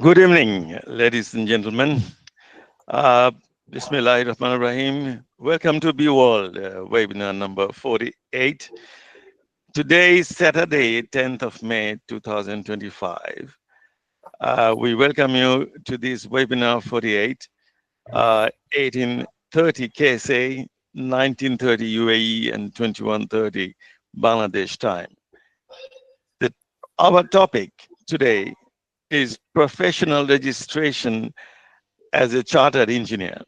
Good evening, ladies and gentlemen. Bismillahirrahmanirrahim. Welcome to BEAWorld, webinar number 48. Today is Saturday, 10th of May, 2025. We welcome you to this webinar 48, 1830 KSA, 1930 UAE, and 2130 Bangladesh time. Our topic today is professional registration as a chartered engineer.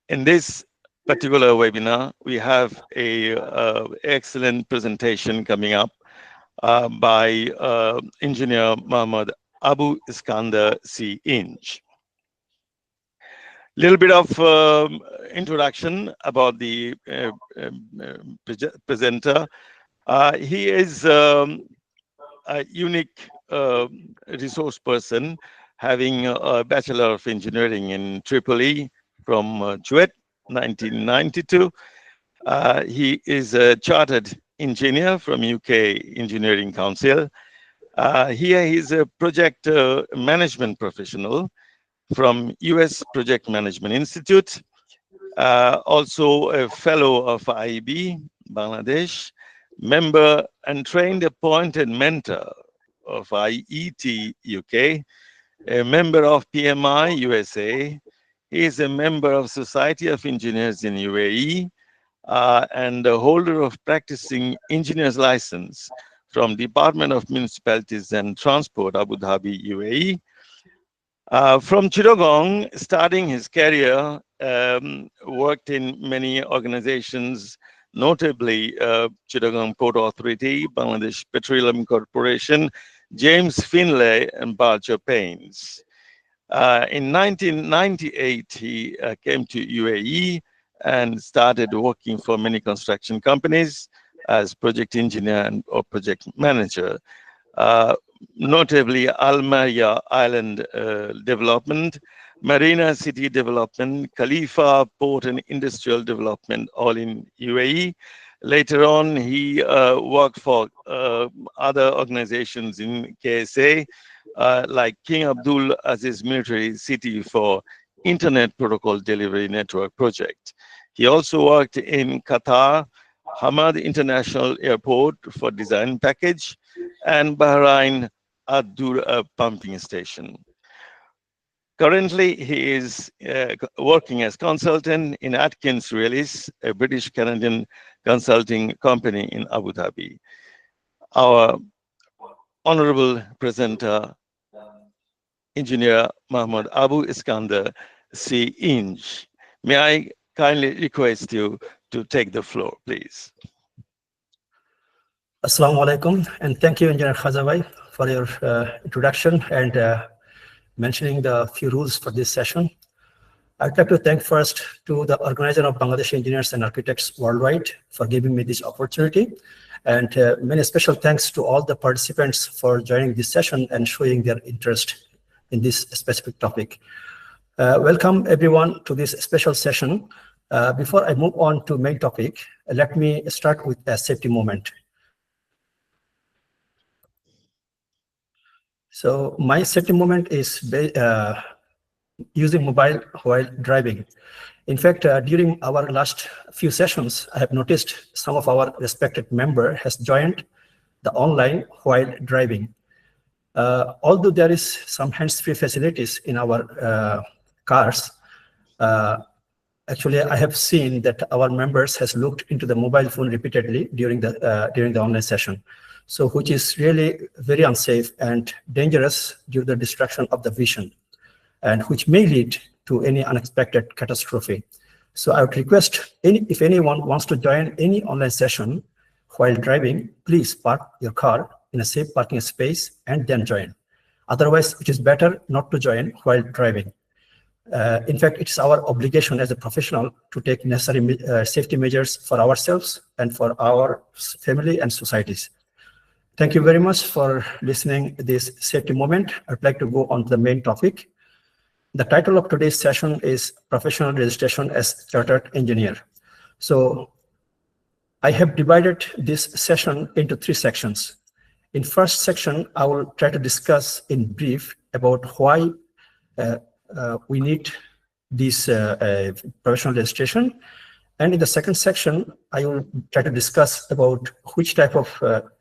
In this particular webinar, we have a excellent presentation coming up by engineer Muhammad Abu Eskander CEng. Little bit of introduction about the presenter. He is a unique resource person, having a Bachelor of Engineering in Tripoli from Kuwait, 1992. He is a chartered engineer from UK Engineering Council. Here he is a project management professional from US Project Management Institute, also a fellow of FIEB, Bangladesh, member and trained appointed mentor of IET UK, a member of PMI USA. He is a member of Society of Engineers in UAE and a holder of practicing engineer's license from Department of Municipalities and Transport, Abu Dhabi, UAE. From Chittagong, starting his career, worked in many organizations, notably Chittagong Port Authority, Bangladesh Petroleum Corporation, James Finlay, and Barger Paints. In 1998, he came to UAE and started working for many construction companies as project engineer or project manager, notably Al Maria Island Development, Marina City Development, Khalifa Port and Industrial Development, all in UAE. Later on, he worked for other organizations in KSA, like King Abdul Aziz Military City for Internet Protocol Delivery Network project. He also worked in Qatar, Hamad International Airport for design package, and Bahrain Ad-Dur pumping station. Currently, he is working as consultant in AtkinsRealis, a British-Canadian consulting company in Abu Dhabi. Our honorable presenter, engineer Muhammad Abu Eskander CEng. May I kindly request you to take the floor, please. Assalamu alaikum, and thank you, Engineer Khazawai, for your introduction and mentioning the few rules for this session. I'd like to thank first to the organizer of Bangladeshi Engineers and Architects Worldwide for giving me this opportunity. And many special thanks to all the participants for joining this session and showing their interest in this specific topic. Welcome everyone to this special session. Before I move on to main topic, let me start with a safety moment. So my safety moment is using mobile while driving. In fact, during our last few sessions, I have noticed some of our respected member has joined the online while driving. Although there is some hands-free facilities in our cars, actually I have seen that our members has looked into the mobile phone repeatedly during the online session. So which is really very unsafe and dangerous due to the distraction of the vision, and which may lead to any unexpected catastrophe. So I would request if anyone wants to join any online session while driving, please park your car in a safe parking space and then join. Otherwise, it is better not to join while driving. In fact, it's our obligation as a professional to take necessary safety measures for ourselves and for our family and societies. Thank you very much for listening to this safety moment. I'd like to go on to the main topic. The title of today's session is Professional Registration as Chartered Engineer. So I have divided this session into three sections. In first section, I will try to discuss in brief about why we need this professional registration. And in the second section, I will try to discuss about which type of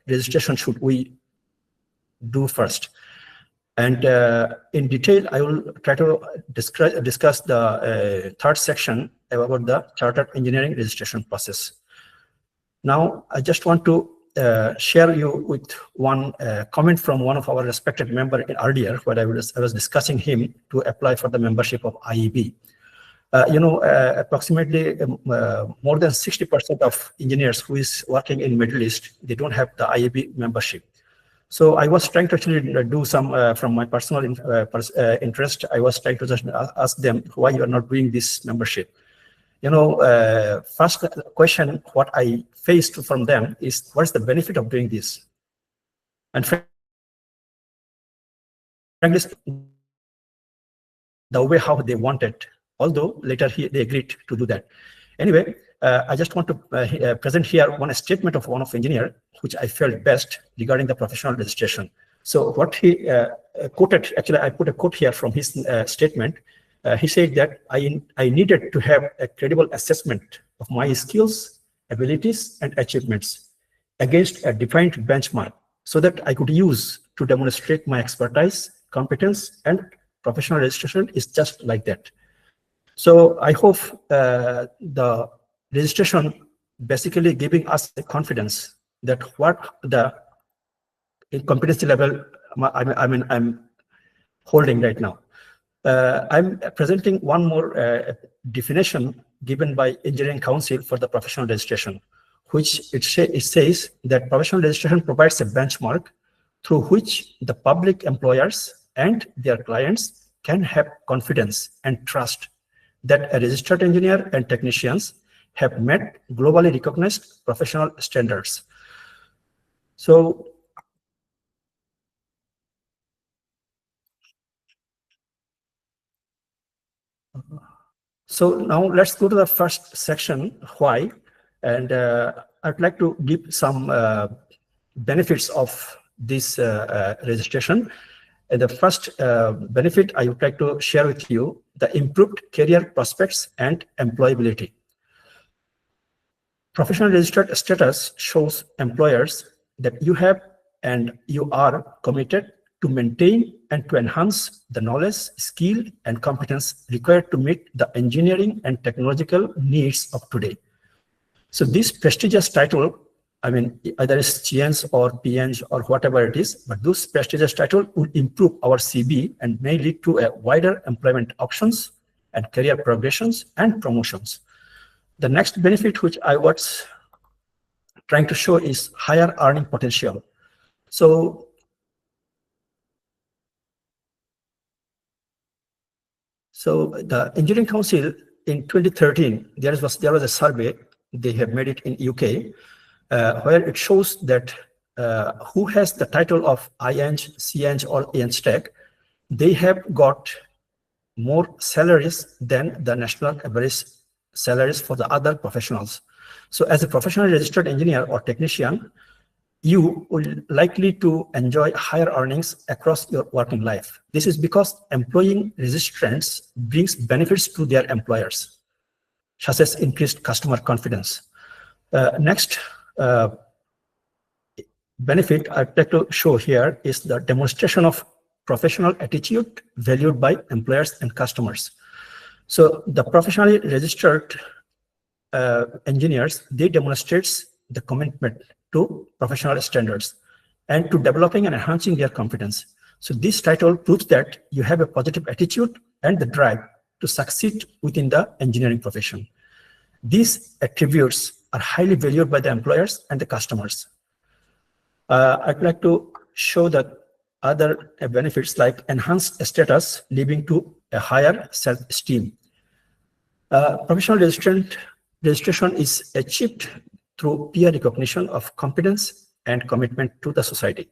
registration should we do first. And in detail, I will try to discuss the third section about the chartered engineering registration process. Now, I just want to share you with one comment from one of our respected member earlier, where I was discussing him to apply for the membership of IEB. Approximately more than 60% of engineers who is working in Middle East, they don't have the IEB membership. So I was trying to actually do some, from my personal interest, I was trying to just ask them why you are not doing this membership. First question, what I faced from them is, what's the benefit of doing this? And frankly, the way how they wanted, although later they agreed to do that. Anyway, I just want to present here one statement of one of engineer, which I felt best regarding the professional registration. So what he quoted, actually I put a quote here from his statement. He said that I needed to have a credible assessment of my skills, abilities, and achievements against a defined benchmark so that I could use to demonstrate my expertise, competence, and professional registration is just like that. So I hope the registration basically giving us the confidence that what the competency level I'm holding right now. I'm presenting one more definition given by Engineering Council for the professional registration, which it says that professional registration provides a benchmark through which the public employers and their clients can have confidence and trust that a registered engineer and technicians have met globally recognized professional standards. So now let's go to the first section, why, and I'd like to give some benefits of this registration. And the first benefit I would like to share with you, the improved career prospects and employability. Professional registered status shows employers that you have and you are committed to maintain and to enhance the knowledge, skill, and competence required to meet the engineering and technological needs of today. So this prestigious title, I mean, either it's CEng or PEng or whatever it is, but this prestigious title will improve our CV and may lead to a wider employment options and career progressions and promotions. The next benefit which I was trying to show is higher earning potential. So the Engineering Council in 2013, there was a survey, they have made it in UK, where it shows that who has the title of IEng, CEng, or Eng Tech, they have got more salaries than the national average salaries for the other professionals. So as a professional registered engineer or technician, you will likely to enjoy higher earnings across your working life. This is because employing registrants brings benefits to their employers, such as increased customer confidence. Next benefit I'd like to show here is the demonstration of professional attitude valued by employers and customers. So the professionally registered engineers, they demonstrate the commitment to professional standards and to developing and enhancing their competence. So this title proves that you have a positive attitude and the drive to succeed within the engineering profession. These attributes are highly valued by the employers and the customers. I'd like to show the other benefits like enhanced status leading to a higher self-esteem. Professional registration is achieved through peer recognition of competence and commitment to the society,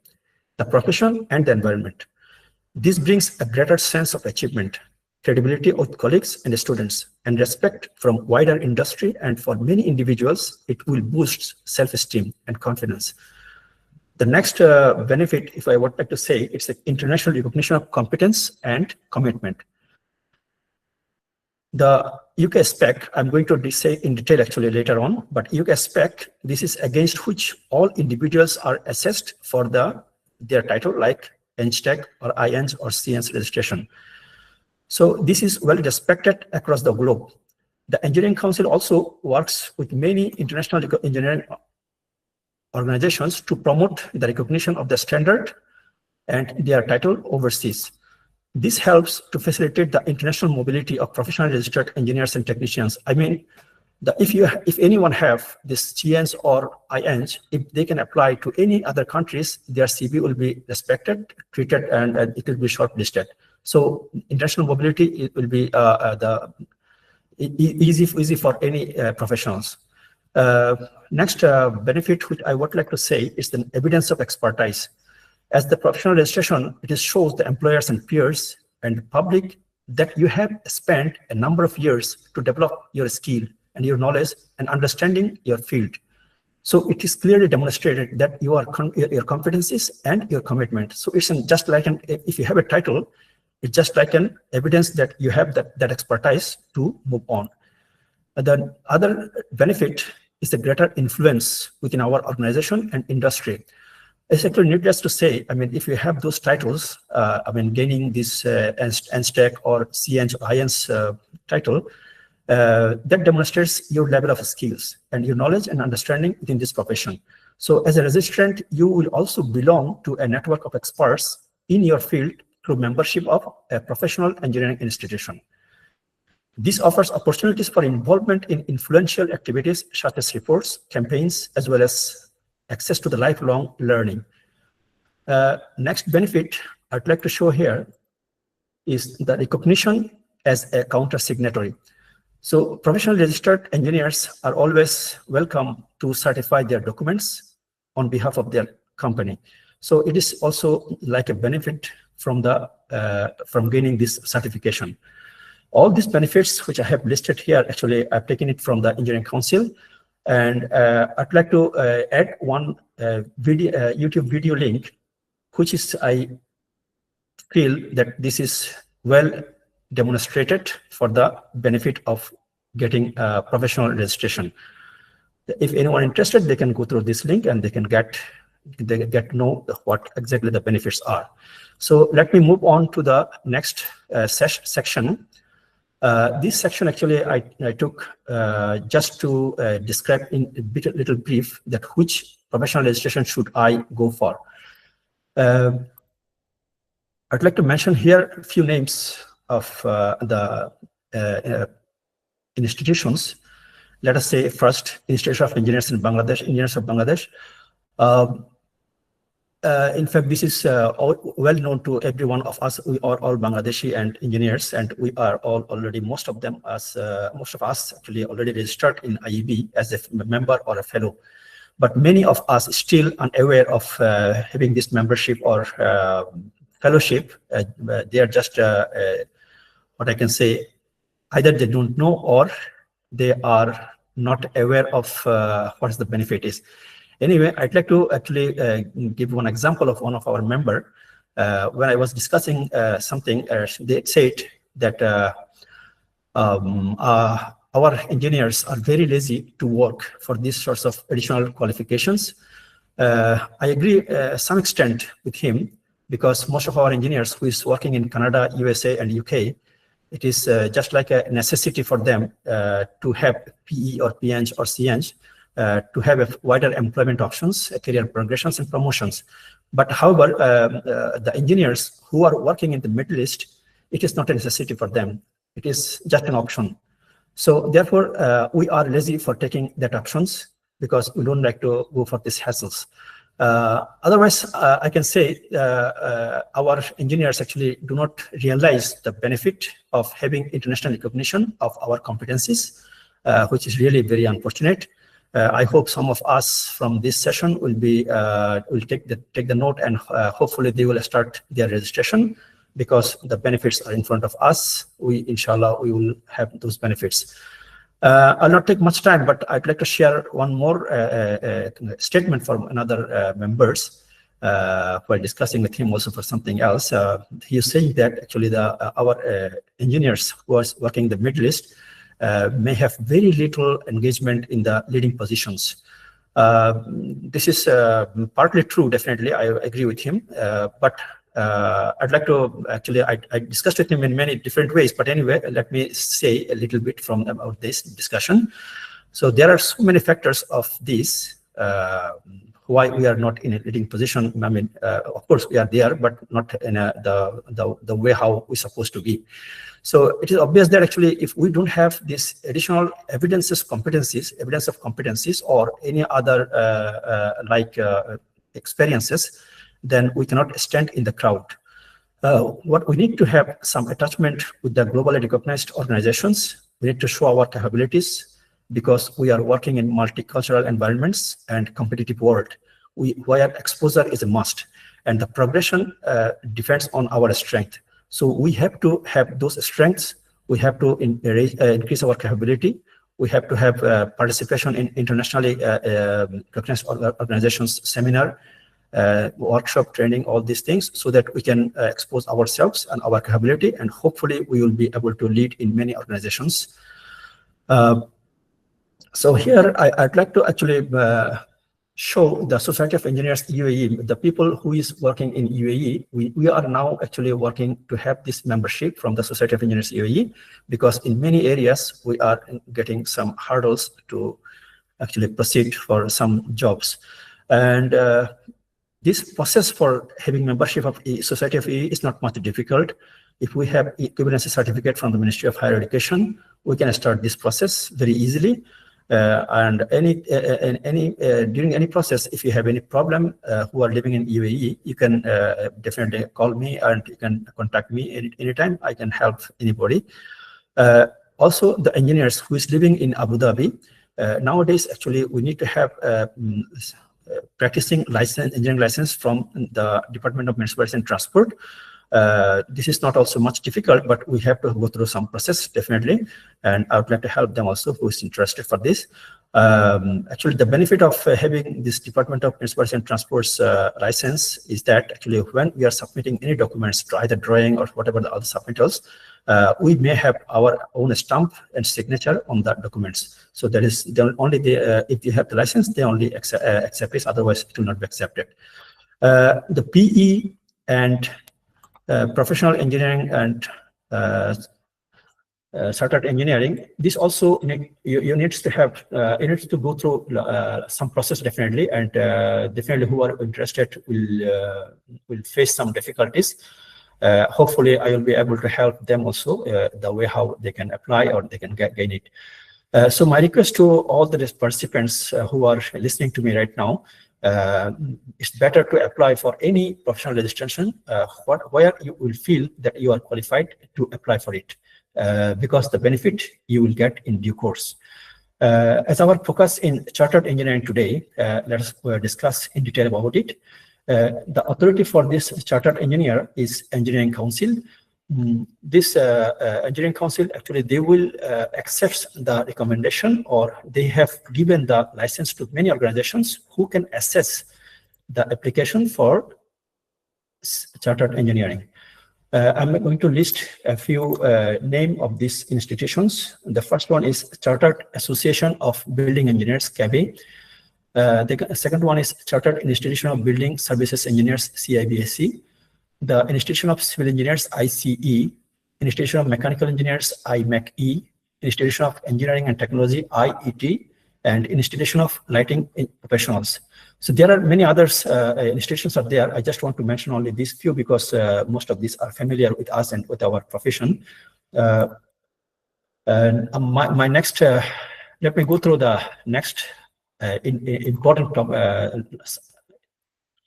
the profession, and the environment. This brings a greater sense of achievement, credibility with colleagues and students, and respect from wider industry, and for many individuals, it will boost self-esteem and confidence. The next benefit, if I would like to say, it's the international recognition of competence and commitment. The UK spec, I'm going to say in detail actually later on, but UK spec, this is against which all individuals are assessed for their title, like EngTech or IEng or CEng registration. So this is well respected across the globe. The Engineering Council also works with many international engineering organizations to promote the recognition of the standard and their title overseas. This helps to facilitate the international mobility of professionally registered engineers and technicians. I mean, if anyone have this CEng or IEng, if they can apply to any other countries, their CV will be respected, treated, and it will be shortlisted. So international mobility, it will be easy for any professionals. Next benefit which I would like to say is the evidence of expertise. As the professional registration, it shows the employers and peers and the public that you have spent a number of years to develop your skill and your knowledge and understanding your field. So it is clearly demonstrated that your competencies and your commitment. So it's just like if you have a title, it's just like an evidence that you have that expertise to move on. The other benefit is the greater influence within our organization and industry. It's actually needless to say, I mean, if you have those titles, I mean, gaining this EngTech or CEng or IEng title, that demonstrates your level of skills and your knowledge and understanding within this profession. So as a registrant, you will also belong to a network of experts in your field through membership of a professional engineering institution. This offers opportunities for involvement in influential activities such as reports, campaigns, as well as access to the lifelong learning. Next benefit I'd like to show here is the recognition as a counter-signatory. So professionally registered engineers are always welcome to certify their documents on behalf of their company. So it is also like a benefit from gaining this certification. All these benefits which I have listed here, actually I've taken it from the Engineering Council. And I'd like to add one YouTube video link, which is, I feel that this is well demonstrated for the benefit of getting professional registration. If anyone interested, they can go through this link and they can get to know what exactly the benefits are. So let me move on to the next section. This section actually I took just to describe in a little brief that which professional registration should I go for. I'd like to mention here a few names of the institutions. Let us say first, Institute of Engineers in Bangladesh, Engineers of Bangladesh. In fact, this is well known to every one of us. We are all Bangladeshi and engineers, and we are all already, most of us actually already registered in IEB as a member or a fellow. But many of us still unaware of having this membership or fellowship. They are just what I can say, either they don't know or they are not aware of what the benefit is. Anyway, I'd like to actually give one example of one of our member. When I was discussing something, they said that our engineers are very lazy to work for these sorts of additional qualifications. I agree some extent with him, because most of our engineers who is working in Canada, USA, and UK, it is just like a necessity for them to have PE or PEng or CEng, to have a wider employment options, career progressions and promotions. But however, the engineers who are working in the Middle East, it is not a necessity for them. It is just an option. So therefore, we are lazy for taking that options because we don't like to go for these hassles. Otherwise, I can say our engineers actually do not realize the benefit of having international recognition of our competencies, which is really very unfortunate. I hope some of us from this session will take the note, and hopefully they will start their registration, because the benefits are in front of us. Inshallah, we will have those benefits. I'll not take much time, but I'd like to share one more statement from another members. while discussing with him also for something else. He is saying that actually our engineers who are working in the Middle East may have very little engagement in the leading positions. This is partly true, definitely, I agree with him, but I'd like to, actually, I discussed with him in many different ways, but anyway, let me say a little bit about this discussion. So there are so many factors of this, why we are not in a leading position. I mean, of course we are there, but not in the way how we're supposed to be. So it is obvious that actually, if we don't have this additional evidence of competencies or any other experiences, then we cannot stand in the crowd. What we need to have some attachment with the globally recognized organizations. We need to show our capabilities, because we are working in multicultural environments and competitive world, where exposure is a must, and the progression depends on our strength. So we have to have those strengths. We have to increase our capability. We have to have participation in internationally recognized organizations, seminar, workshop, training, all these things, so that we can expose ourselves and our capability, and hopefully we will be able to lead in many organizations. So here I'd like to actually show the Society of Engineers UAE, the people who is working in UAE. We are now actually working to have this membership from the Society of Engineers UAE, because in many areas we are getting some hurdles to actually proceed for some jobs. And this process for having membership of Society of UAE is not much difficult. If we have equivalency certificate from the Ministry of Higher Education, we can start this process very easily. And during any process, if you have any problem who are living in UAE, you can definitely call me, and you can contact me anytime. I can help anybody. Also, the engineers who is living in Abu Dhabi, nowadays actually we need to have practicing engineering license from the Department of Municipalities and Transport. This is not also much difficult, but we have to go through some process, definitely, and I would like to help them also who is interested for this. Actually, the benefit of having this Department of Municipalities and Transport's license is that actually when we are submitting any documents to either drawing or whatever the other submittals, we may have our own stamp and signature on the documents. So that is only if you have the license, they only accept it, otherwise it will not be accepted. The PE and professional engineering and chartered engineering, this also you needs to have you need to go through some process, definitely, and definitely who are interested will face some difficulties. Hopefully I will be able to help them also the way how they can apply or they can gain it. So my request to all the participants who are listening to me right now, it's better to apply for any professional registration where you will feel that you are qualified to apply for it, because the benefit you will get in due course. As our focus in chartered engineering today, let us discuss in detail about it. The authority for this chartered engineer is Engineering Council. This Engineering Council, actually, they will accept the recommendation, or they have given the license to many organizations who can assess the application for chartered engineering. I'm going to list a few names of these institutions. The first one is Chartered Association of Building Engineers, CABE. The second one is Chartered Institution of Building Services Engineers, CIBSE. The Institution of Civil Engineers, ICE. Institution of Mechanical Engineers, IMECE. Institution of Engineering and Technology, IET. And Institution of Lighting Professionals. So there are many others institutions are there. I just want to mention only these few because most of these are familiar with us and with our profession. And my next, let me go through the next important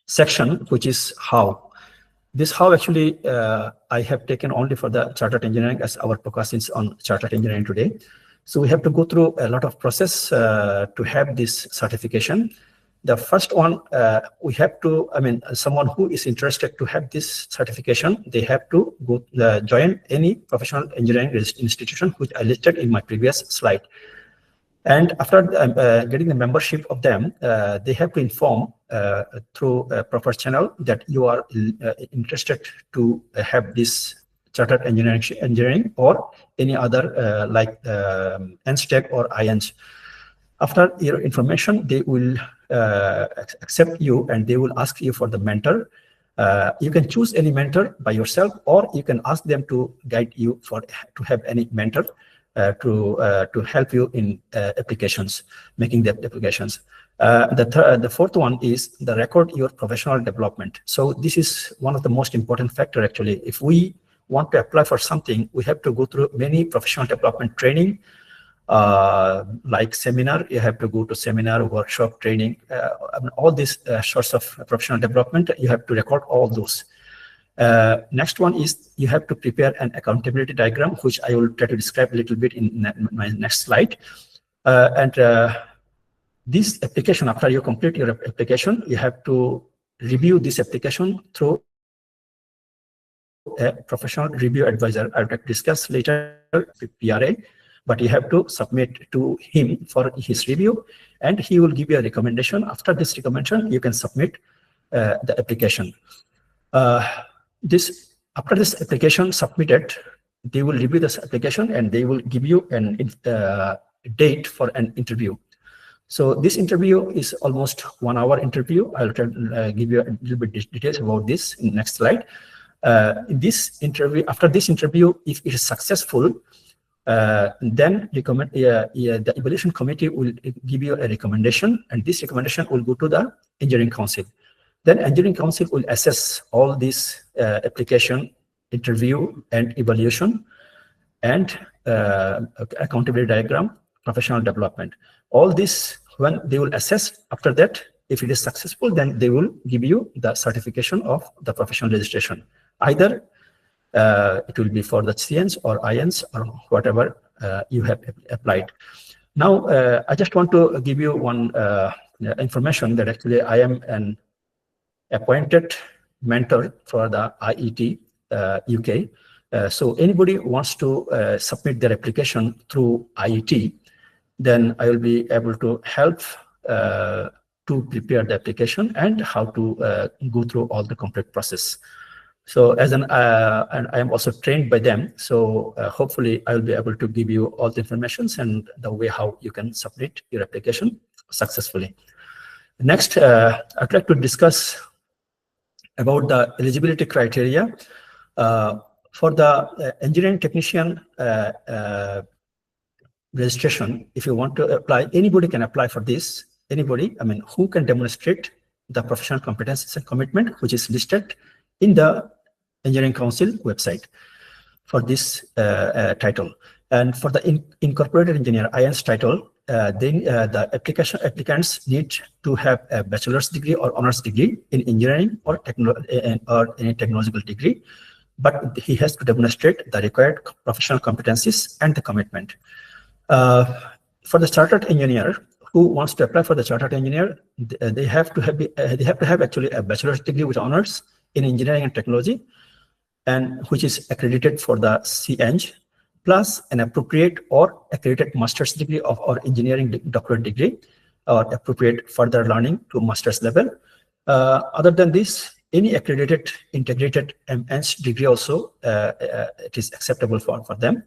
section, which is how. This how actually I have taken only for the chartered engineering, as our focus is on chartered engineering today. So we have to go through a lot of process to have this certification. The first one, we have to, someone who is interested to have this certification, they have to go join any professional engineering institution, which I listed in my previous slide. And after getting the membership of them, they have to inform through a proper channel that you are interested to have this chartered engineering or any other like NSTEC or IEng. After your information, they will accept you and they will ask you for the mentor. You can choose any mentor by yourself, or you can ask them to guide you to have any mentor to help you in applications, making the applications. The fourth one is the record your professional development. So this is one of the most important factor actually. If we want to apply for something, we have to go through many professional development training, like seminar. You have to go to seminar, workshop, training, I mean, all these sorts of professional development. You have to record all those. Next one is you have to prepare an accountability diagram, which I will try to describe a little bit in my next slide. This application, after you complete your application, you have to review this application through a professional review advisor. I will discuss later with PRA, but you have to submit to him for his review, and he will give you a recommendation. After this recommendation, you can submit the application. After this application submitted, they will review this application and they will give you a date for an interview. So this interview is almost 1 hour interview. I'll try to give you a little bit details about this in the next slide. In this interview, after this interview, if it is successful, then the evaluation committee will give you a recommendation, and this recommendation will go to the engineering council. Then engineering council will assess all this application, interview, and evaluation, and accountability diagram, professional development. All this, when they will assess, after that, if it is successful, then they will give you the certification of the professional registration. Either it will be for the CEng or IEng or whatever you have applied. Now, I just want to give you one information that actually I am an appointed mentor for the IET UK. So anybody wants to submit their application through IET, then I will be able to help to prepare the application and how to go through all the complete process. So and I am also trained by them. So hopefully I will be able to give you all the informations and the way how you can submit your application successfully. Next, I'd like to discuss about the eligibility criteria. For the engineering technician registration, if you want to apply, anybody can apply for this. Anybody, I mean, who can demonstrate the professional competencies and commitment, which is listed in the Engineering Council website for this title. And for the incorporated engineer IEng title, then the applicants need to have a bachelor's degree or honors degree in engineering or any technological degree, but he has to demonstrate the required professional competencies and the commitment. For the chartered engineer who wants to apply for the chartered engineer, they have to have actually a bachelor's degree with honors in engineering and technology, and which is accredited for the CEng, plus an appropriate or accredited master's degree or engineering doctorate degree, or appropriate further learning to master's level. Other than this, any accredited integrated MS degree also it is acceptable for them.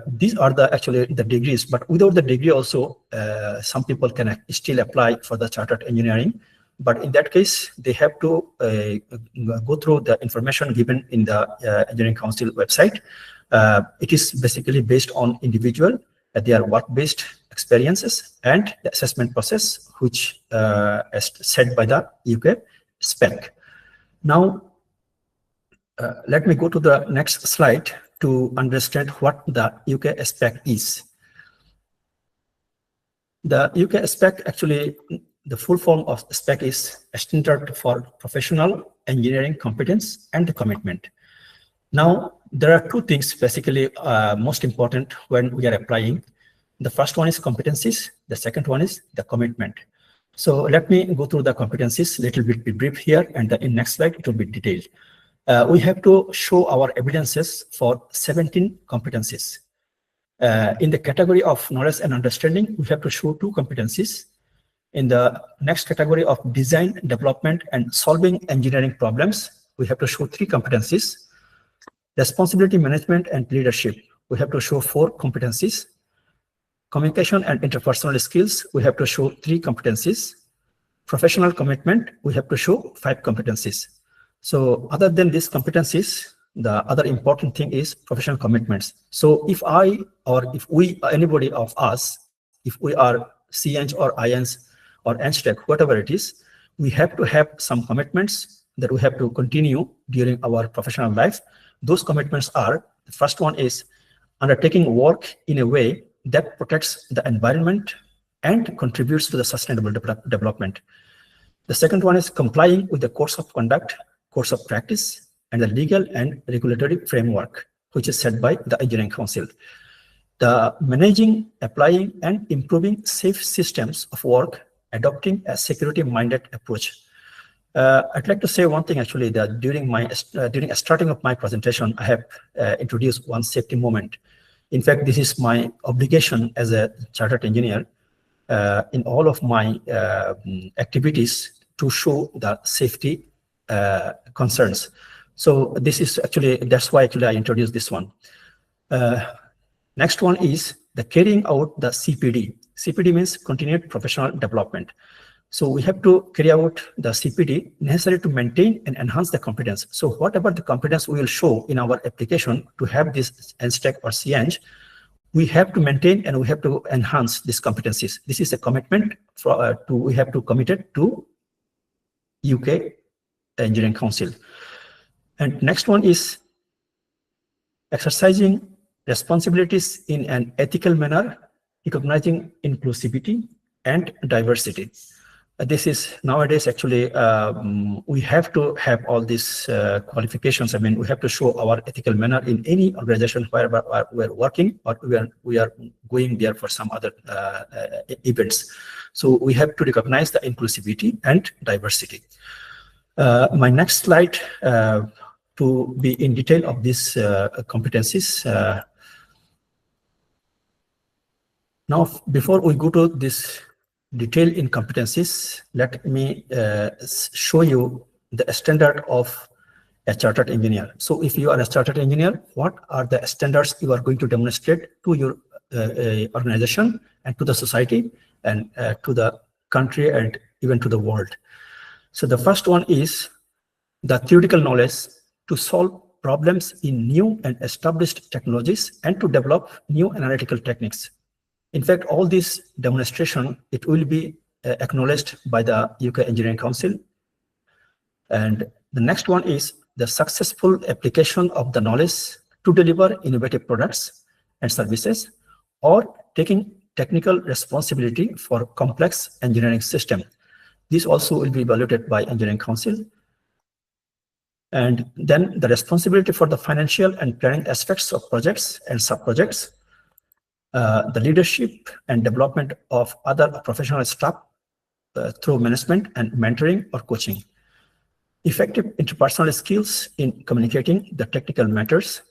These are actually the degrees, but without the degree also, some people can still apply for the chartered engineering. But in that case, they have to go through the information given in the Engineering Council website. It is basically based on individual, their work-based experiences and the assessment process, which is set by the UK spec. Now, let me go to the next slide to understand what the UK spec is. The UK spec, actually, the full form of spec is Standard for Professional Engineering Competence and Commitment. Now, there are two things basically most important when we are applying. The first one is competencies. The second one is the commitment. So let me go through the competencies a little bit brief here, and in next slide it will be detailed. We have to show our evidences for 17 competencies. In the category of knowledge and understanding, we have to show 2 competencies. In the next category of design, development, and solving engineering problems, we have to show 3 competencies. Responsibility management and leadership, we have to show 4 competencies. Communication and interpersonal skills, we have to show 3 competencies. Professional commitment, we have to show 5 competencies. So other than these competencies, the other important thing is professional commitments. So if I, or if we, anybody of us, if we are CEng or IENs or EngTech, whatever it is, we have to have some commitments that we have to continue during our professional life. Those commitments are, the first one is undertaking work in a way that protects the environment and contributes to the sustainable development. The second one is complying with the course of conduct, course of practice, and the legal and regulatory framework, which is set by the Engineering Council. The managing, applying, and improving safe systems of work, adopting a security-minded approach. I'd like to say one thing actually, that during a starting of my presentation, I have introduced one safety moment. In fact, this is my obligation as a chartered engineer in all of my activities to show the safety concerns. So this is actually, that's why actually I introduced this one. Next one is the carrying out the CPD. CPD means continued professional development. So we have to carry out the CPD necessary to maintain and enhance the competence. So whatever the competence we will show in our application to have this EngTech or CEng, we have to maintain and we have to enhance these competencies. This is a commitment we have to commit it to UK Engineering Council. And next one is exercising responsibilities in an ethical manner, recognizing inclusivity and diversity. This is nowadays actually, we have to have all these qualifications. I mean, we have to show our ethical manner in any organization where we're working or we are going there for some other events. So we have to recognize the inclusivity and diversity. My next slide to be in detail of these competencies. Now, before we go to this detail in competencies, let me show you the standard of a chartered engineer. So if you are a chartered engineer, what are the standards you are going to demonstrate to your organization and to the society and to the country and even to the world? So the first one is the theoretical knowledge to solve problems in new and established technologies and to develop new analytical techniques. In fact, all this demonstration, it will be acknowledged by the UK Engineering Council. And the next one is the successful application of the knowledge to deliver innovative products and services, or taking technical responsibility for complex engineering system. This also will be evaluated by Engineering Council. And then the responsibility for the financial and planning aspects of projects and sub-projects, the leadership and development of other professional staff through management and mentoring or coaching, effective interpersonal skills in communicating the technical matters,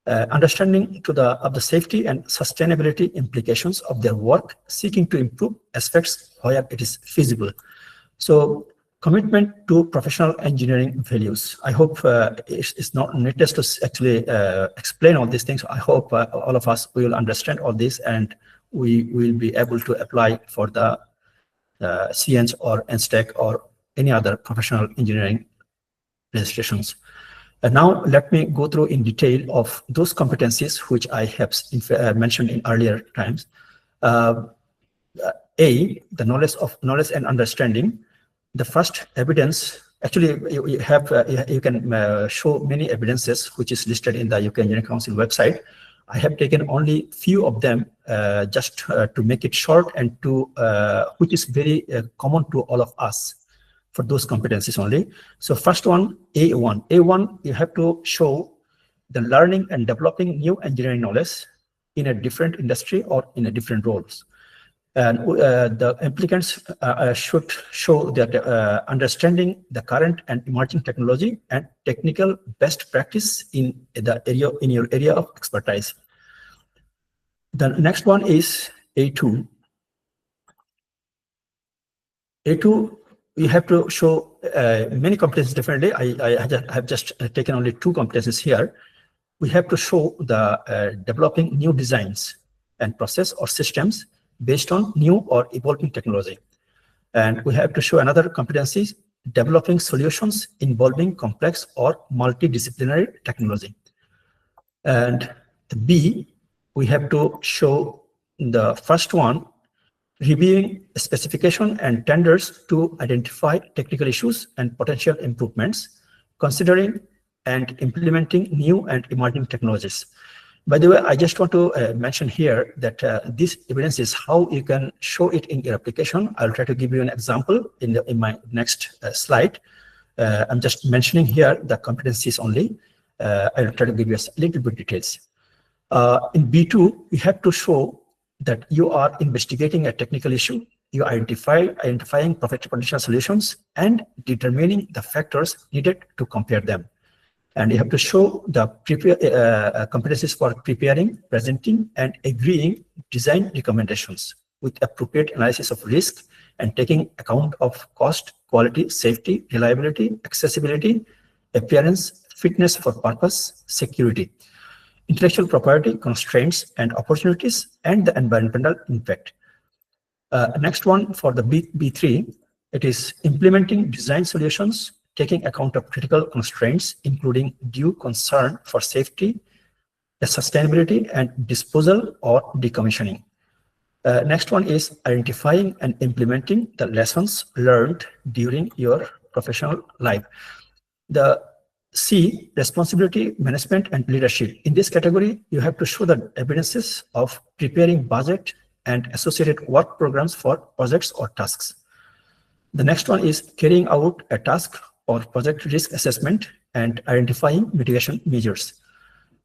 understanding of the safety and sustainability implications of their work, seeking to improve aspects where it is feasible. So commitment to professional engineering values. I hope it's not needless to actually explain all these things. I hope all of us will understand all this and we will be able to apply for the CEng or EngTech or any other professional engineering registrations. And now let me go through in detail of those competencies which I have mentioned in earlier times. A, the knowledge and understanding. The first evidence, actually you can show many evidences which is listed in the UK Engineering Council website. I have taken only few of them just to make it short and to which is very common to all of us for those competencies only. So first one, A1. A1, you have to show the learning and developing new engineering knowledge in a different industry or in a different roles. And the applicants should show that understanding the current and emerging technology and technical best practice in your area of expertise. The next one is A2. A2, you have to show many competencies differently. I have just taken only 2 competencies here. We have to show the developing new designs and process or systems based on new or evolving technology. And we have to show another competency, developing solutions involving complex or multidisciplinary technology. And the B, we have to show the first one, reviewing specification and tenders to identify technical issues and potential improvements, considering and implementing new and emerging technologies. By the way, I just want to mention here that this evidence is how you can show it in your application. I'll try to give you an example in my next slide. I'm just mentioning here the competencies only. I'll try to give you a little bit details. In B2, you have to show that you are investigating a technical issue, you identifying potential solutions, and determining the factors needed to compare them. And you have to show the competencies for preparing, presenting, and agreeing design recommendations with appropriate analysis of risk and taking account of cost, quality, safety, reliability, accessibility, appearance, fitness for purpose, security, intellectual property constraints and opportunities, and the environmental impact. Next one for the B3, it is implementing design solutions, taking account of critical constraints, including due concern for safety, the sustainability, and disposal or decommissioning. Next one is identifying and implementing the lessons learned during your professional life. The C, responsibility, management, and leadership. In this category, you have to show the evidences of preparing budget and associated work programs for projects or tasks. The next one is carrying out a task or project risk assessment and identifying mitigation measures.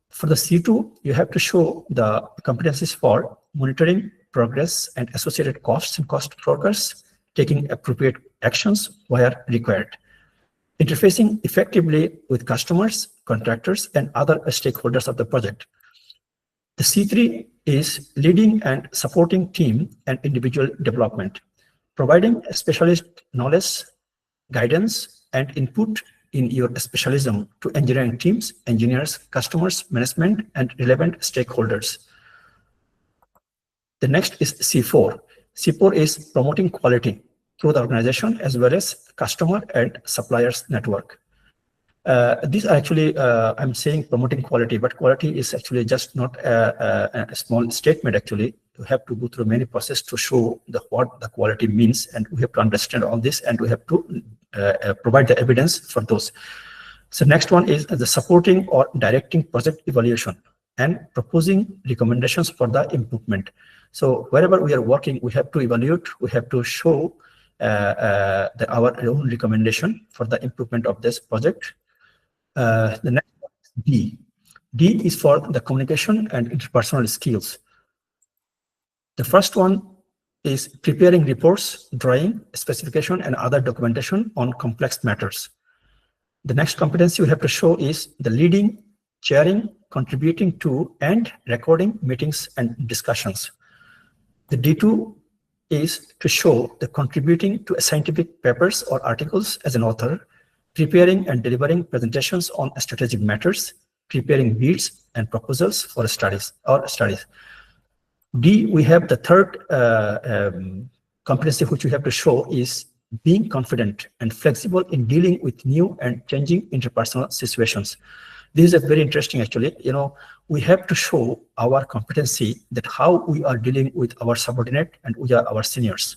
For the C2, you have to show the competencies for monitoring progress and associated costs and cost forecasts, taking appropriate actions where required, interfacing effectively with customers, contractors, and other stakeholders of the project. The C3 is leading and supporting team and individual development, providing specialist knowledge, guidance, and input in your specialism to engineering teams, engineers, customers, management, and relevant stakeholders. The next is C4. C4 is promoting quality through the organization as well as customer and suppliers network. These are actually, I'm saying promoting quality, but quality is actually just not a small statement. Actually, you have to go through many processes to show what the quality means, and we have to understand all this, and we have to provide the evidence for those. So next one is the supporting or directing project evaluation and proposing recommendations for the improvement. So wherever we are working, we have to evaluate, we have to show our own recommendation for the improvement of this project. The next one is D. D is for the communication and interpersonal skills. The first one is preparing reports, drawing, specification, and other documentation on complex matters. The next competency we have to show is the leading, chairing, contributing to, and recording meetings and discussions. The D2 is to show the contributing to scientific papers or articles as an author, preparing and delivering presentations on strategic matters, preparing bids and proposals for studies. D, we have the third competency which we have to show is being confident and flexible in dealing with new and changing interpersonal situations. This is a very interesting, actually. You know, we have to show our competency that how we are dealing with our subordinate and with our seniors.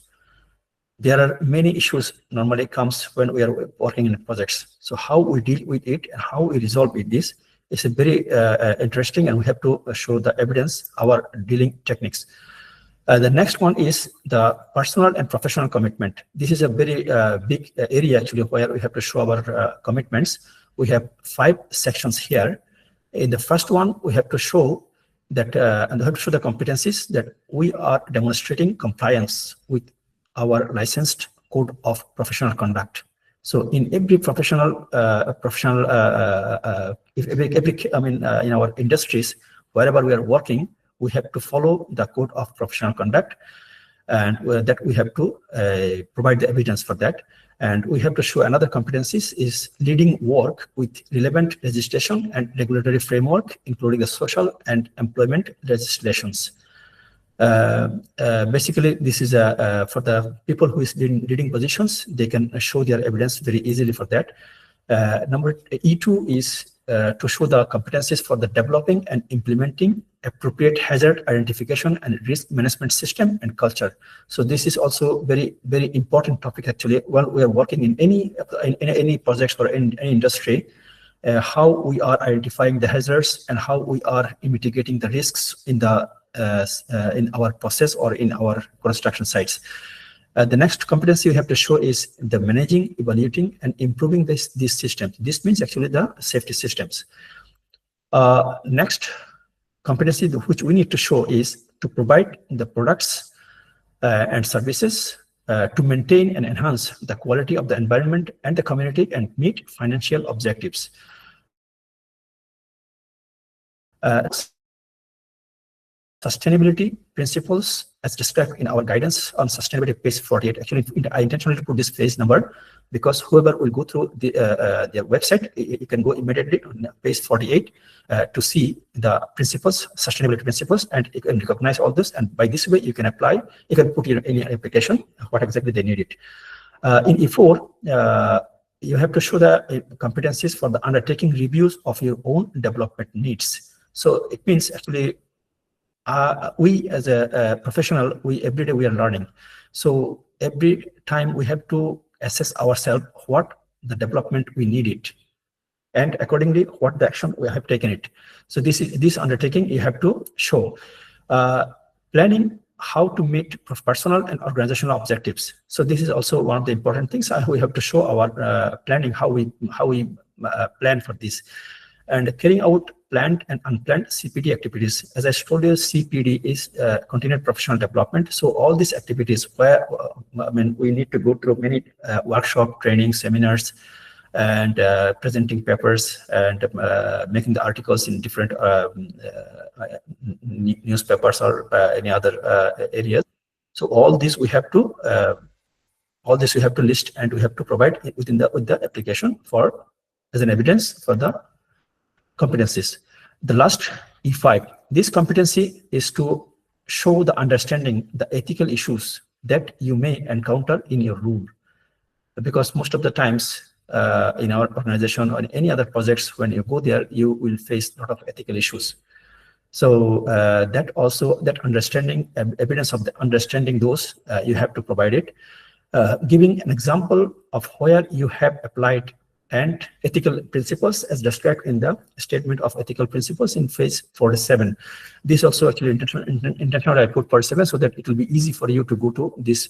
There are many issues normally comes when we are working in projects. So how we deal with it and how we resolve with this is a very interesting, and we have to show the evidence, our dealing techniques. The next one is the personal and professional commitment. This is a very big area actually where we have to show our commitments. We have 5 sections here. In the first one, we have to show that, and we have to show the competencies that we are demonstrating compliance with our licensed code of professional conduct. So in every professional, in our industries, wherever we are working, we have to follow the code of professional conduct. and that we have to provide the evidence for that. And we have to show another competencies is leading work with relevant legislation and regulatory framework, including the social and employment legislations. Basically, this is for the people who is leading positions, they can show their evidence very easily for that. Number E2 is to show the competencies for the developing and implementing appropriate hazard identification and risk management system and culture. So this is also very, very important topic actually. While we are working in any projects or in any industry, how we are identifying the hazards and how we are mitigating the risks in the in our process or in our construction sites. The next competency we have to show is the managing, evaluating, and improving these systems. This means actually the safety systems. Next competency which we need to show is to provide the products and services to maintain and enhance the quality of the environment and the community and meet financial objectives. Sustainability principles as described in our guidance on sustainability page 48. Actually, I intentionally put this page number because whoever will go through their website, you can go immediately on page 48 to see the principles, sustainability principles, and you can recognize all this. And by this way, you can apply, you can put in any application, what exactly they need it. In E4, you have to show the competencies for the undertaking reviews of your own development needs. So it means actually, we as a professional, every day we are learning. So every time we have to assess ourselves what the development we need it, and accordingly what the action we have taken it. So this undertaking you have to show. Planning how to meet personal and organizational objectives. So this is also one of the important things. We have to show our planning, how we plan for this. And carrying out planned and unplanned CPD activities. As I told you, CPD is continued professional development. So all these activities where we need to go through many workshop, training, seminars, and presenting papers and making the articles in different newspapers or any other areas. So all this we have to list and we have to provide with the application for as an evidence for the competencies. The last E5, this competency is to show the understanding, the ethical issues that you may encounter in your role. Because most of the times in our organization or in any other projects, when you go there, you will face a lot of ethical issues. So that understanding, evidence of the understanding those, you have to provide it. Giving an example of where you have applied and ethical principles as described in the statement of ethical principles in phase 47. This also actually intentionally I put 47 so that it will be easy for you to go to this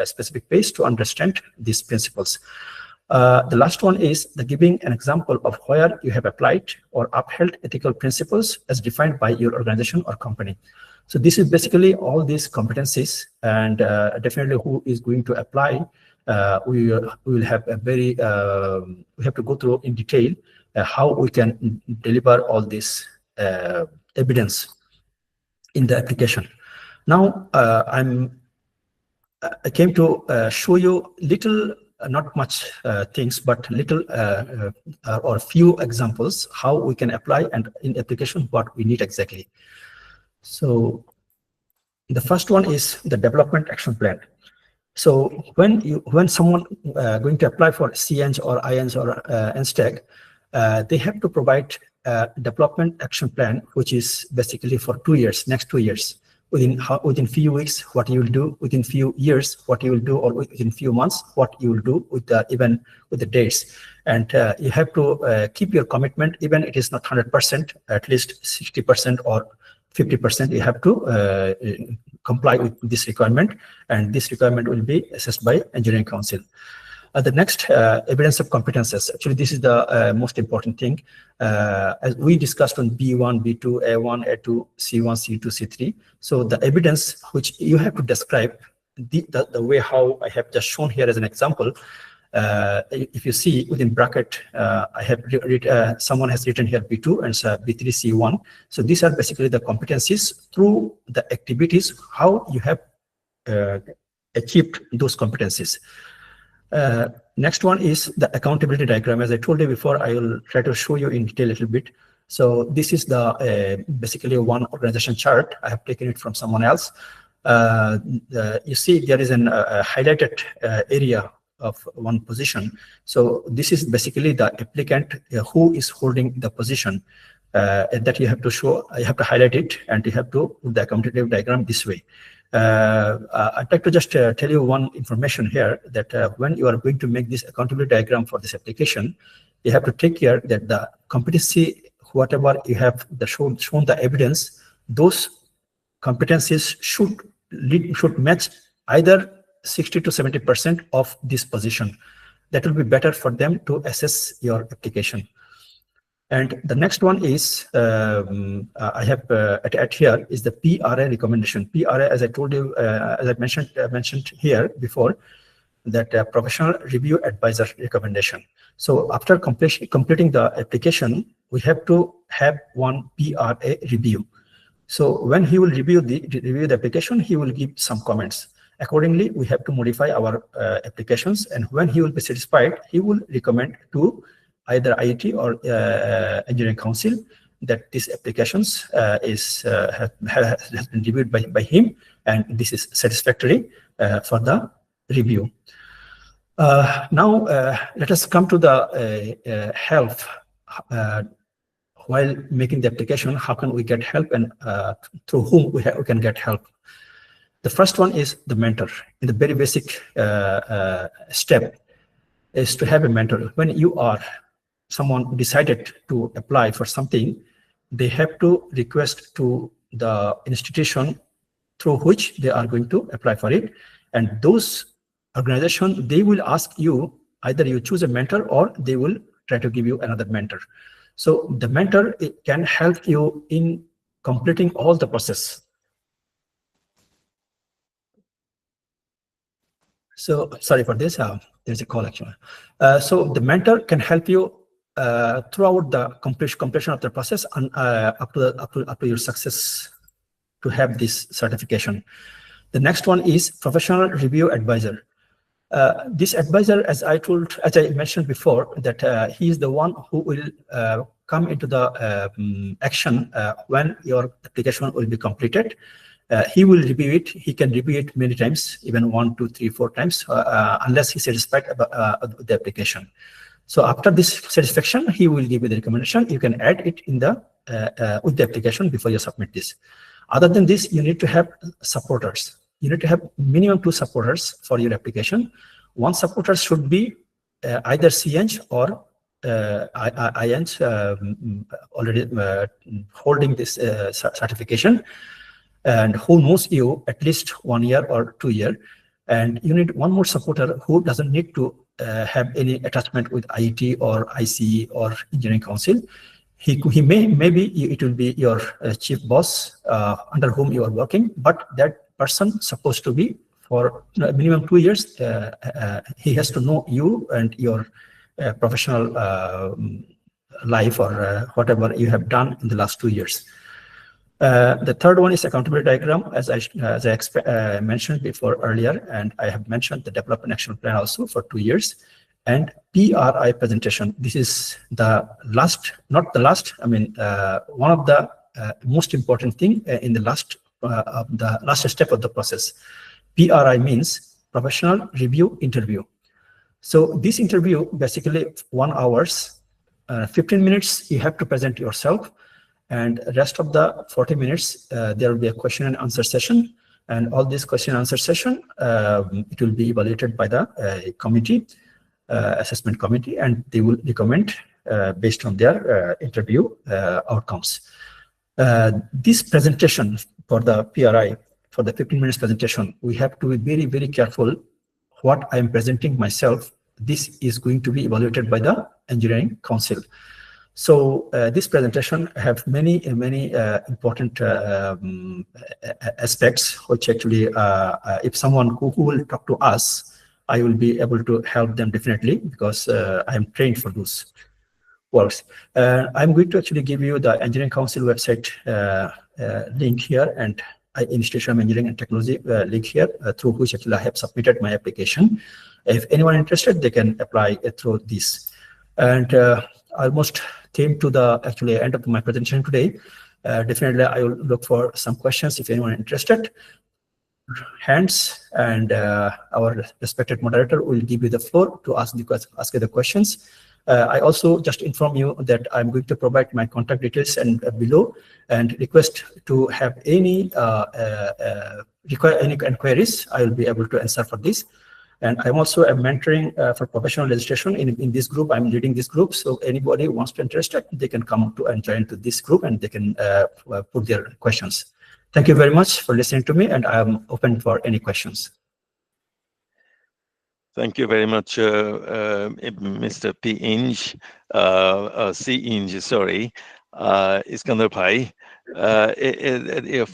specific page to understand these principles. The last one is the giving an example of where you have applied or upheld ethical principles as defined by your organization or company. So this is basically all these competencies, and definitely who is going to apply. We will have a very we have to go through in detail how we can deliver all this evidence in the application. Now I came to show you little, not much things, but little or few examples how we can apply and in application what we need exactly. So the first one is the development action plan. So when someone going to apply for CEng or IEng or NSTEC, they have to provide a development action plan, which is basically for 2 years, next 2 years. Within few weeks, what you will do, within few years, what you will do, or within few months, what you will do with the even with the dates. And you have to keep your commitment, even it is not 100%, at least 60% or 50%. You have to comply with this requirement, and this requirement will be assessed by Engineering Council. The next evidence of competences. Actually, this is the most important thing. As we discussed on B1, B2, A1, A2, C1, C2, C3. So the evidence which you have to describe the way how I have just shown here as an example. If you see within bracket, I have someone has written here B2 and B3, C1. So these are basically the competencies through the activities, how you have achieved those competencies. Next one is the accountability diagram. As I told you before, I will try to show you in detail a little bit. So this is the basically one organization chart. I have taken it from someone else. You see there is a highlighted area of one position. So this is basically the applicant who is holding the position that you have to show. You have to highlight it, and you have to put the accountability diagram this way. I'd like to just tell you one information here, that when you are going to make this accountability diagram for this application, you have to take care that the competency, whatever you have shown the evidence, those competencies should match either 60 to 70% of this position. That will be better for them to assess your application. And the next one is I have at here is the PRA recommendation. PRA, as I told you, as I mentioned here before, that professional review advisor recommendation. So after completing the application, we have to have one PRA review. So when he will review the application, he will give some comments. Accordingly, we have to modify our applications, and when he will be satisfied, he will recommend to either IET or Engineering Council that these applications has been reviewed by him, and this is satisfactory for the review. Now, let us come to the help. While making the application, how can we get help, and through whom we can get help? The first one is the mentor. In the very basic step is to have a mentor. When you are someone decided to apply for something, they have to request to the institution through which they are going to apply for it. And those organizations, they will ask you, either you choose a mentor or they will try to give you another mentor. So the mentor can help you in completing all the process. So sorry for this, there's a call actually. So the mentor can help you throughout the completion of the process and up to your success to have this certification. The next one is professional review advisor. This advisor, as I mentioned before, that he is the one who will come into the action when your application will be completed. He will review it. He can review it many times, even 1, 2, 3, 4 times, unless he's satisfied about the application. So after this satisfaction, he will give you the recommendation. You can add it in the with the application before you submit this. Other than this, you need to have supporters. You need to have minimum 2 supporters for your application. One supporter should be either CEng or IEng already holding this certification, and who knows you at least 1 year or 2 years. And you need one more supporter who doesn't need to have any attachment with IET or ICE or Engineering Council. He maybe it will be your chief boss under whom you are working, but that person supposed to be for minimum 2 years. He has to know you and your professional life or whatever you have done in the last 2 years. The third one is accountability diagram, as I mentioned before earlier, and I have mentioned the development action plan also for 2 years. And PRI presentation. This is the last, not the last. I mean, one of the most important thing in the last step of the process. PRI means professional review interview. So this interview basically 1 hour, 15 minutes you have to present yourself, and rest of the 40 minutes there will be a question and answer session. And all this question and answer session it will be evaluated by the committee. Assessment committee, and they will recommend based on their interview outcomes. This presentation for the PRI, for the 15 minutes presentation, we have to be very, very careful what I am presenting myself. This is going to be evaluated by the Engineering Council. So this presentation have many important aspects, which actually if someone who will talk to us, I will be able to help them definitely, because I am trained for those works. I'm going to actually give you the Engineering Council website link here, and Institute of Engineering and Technology link here, through which actually I have submitted my application. If anyone interested, they can apply through this. And almost came to the actually end of my presentation today. Definitely, I will look for some questions if anyone interested. Hands, and our respected moderator will give you the floor to ask the questions. I also just inform you that I'm going to provide my contact details and below, and request to have any inquiries. I will be able to answer for this. And I'm also mentoring for professional registration in this group. I'm leading this group, so anybody who wants to interested, they can come to and join to this group, and they can put their questions. Thank you very much for listening to me, and I am open for any questions. Thank you very much, Mr. CEng, sorry, Eskander Bhai,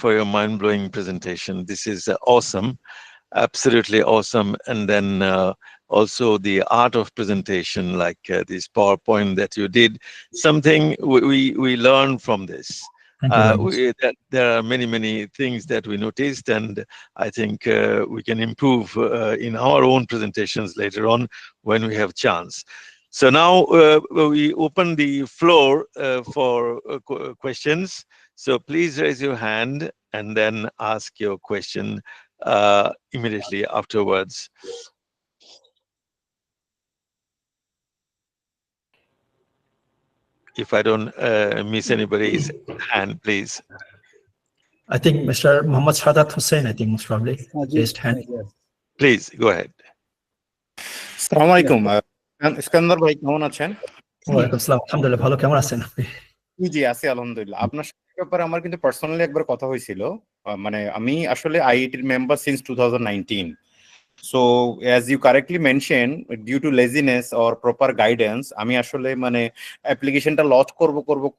for your mind-blowing presentation. This is awesome, absolutely awesome. And then also the art of presentation, like this PowerPoint that you did, something we learn from this. There are many things that we noticed, and I think we can improve in our own presentations later on when we have chance. So now we open the floor for questions. So please raise your hand and then ask your question immediately afterwards. If I don't miss anybody's hand, please. I think Mr. Muhammad Sadat Hussain, I think most probably raised hand. Please go ahead. Assalamu alaikum. Eskander bhai, কেমন আছেন? ওয়ালাইকুম আসসালাম, আলহামদুলিল্লাহ, ভালো, কেমন আছেন আপনি? জি আছি আলহামদুলিল্লাহ। আপনার সাথে ব্যাপারে আমার কিন্তু পার্সোনালি একবার কথা হয়েছিল। মানে আমি আসলে আইআইটির member since 2019. So as you correctly mentioned, due to laziness or proper guidance, আমি আসলে মানে অ্যাপ্লিকেশনটা লঞ্চ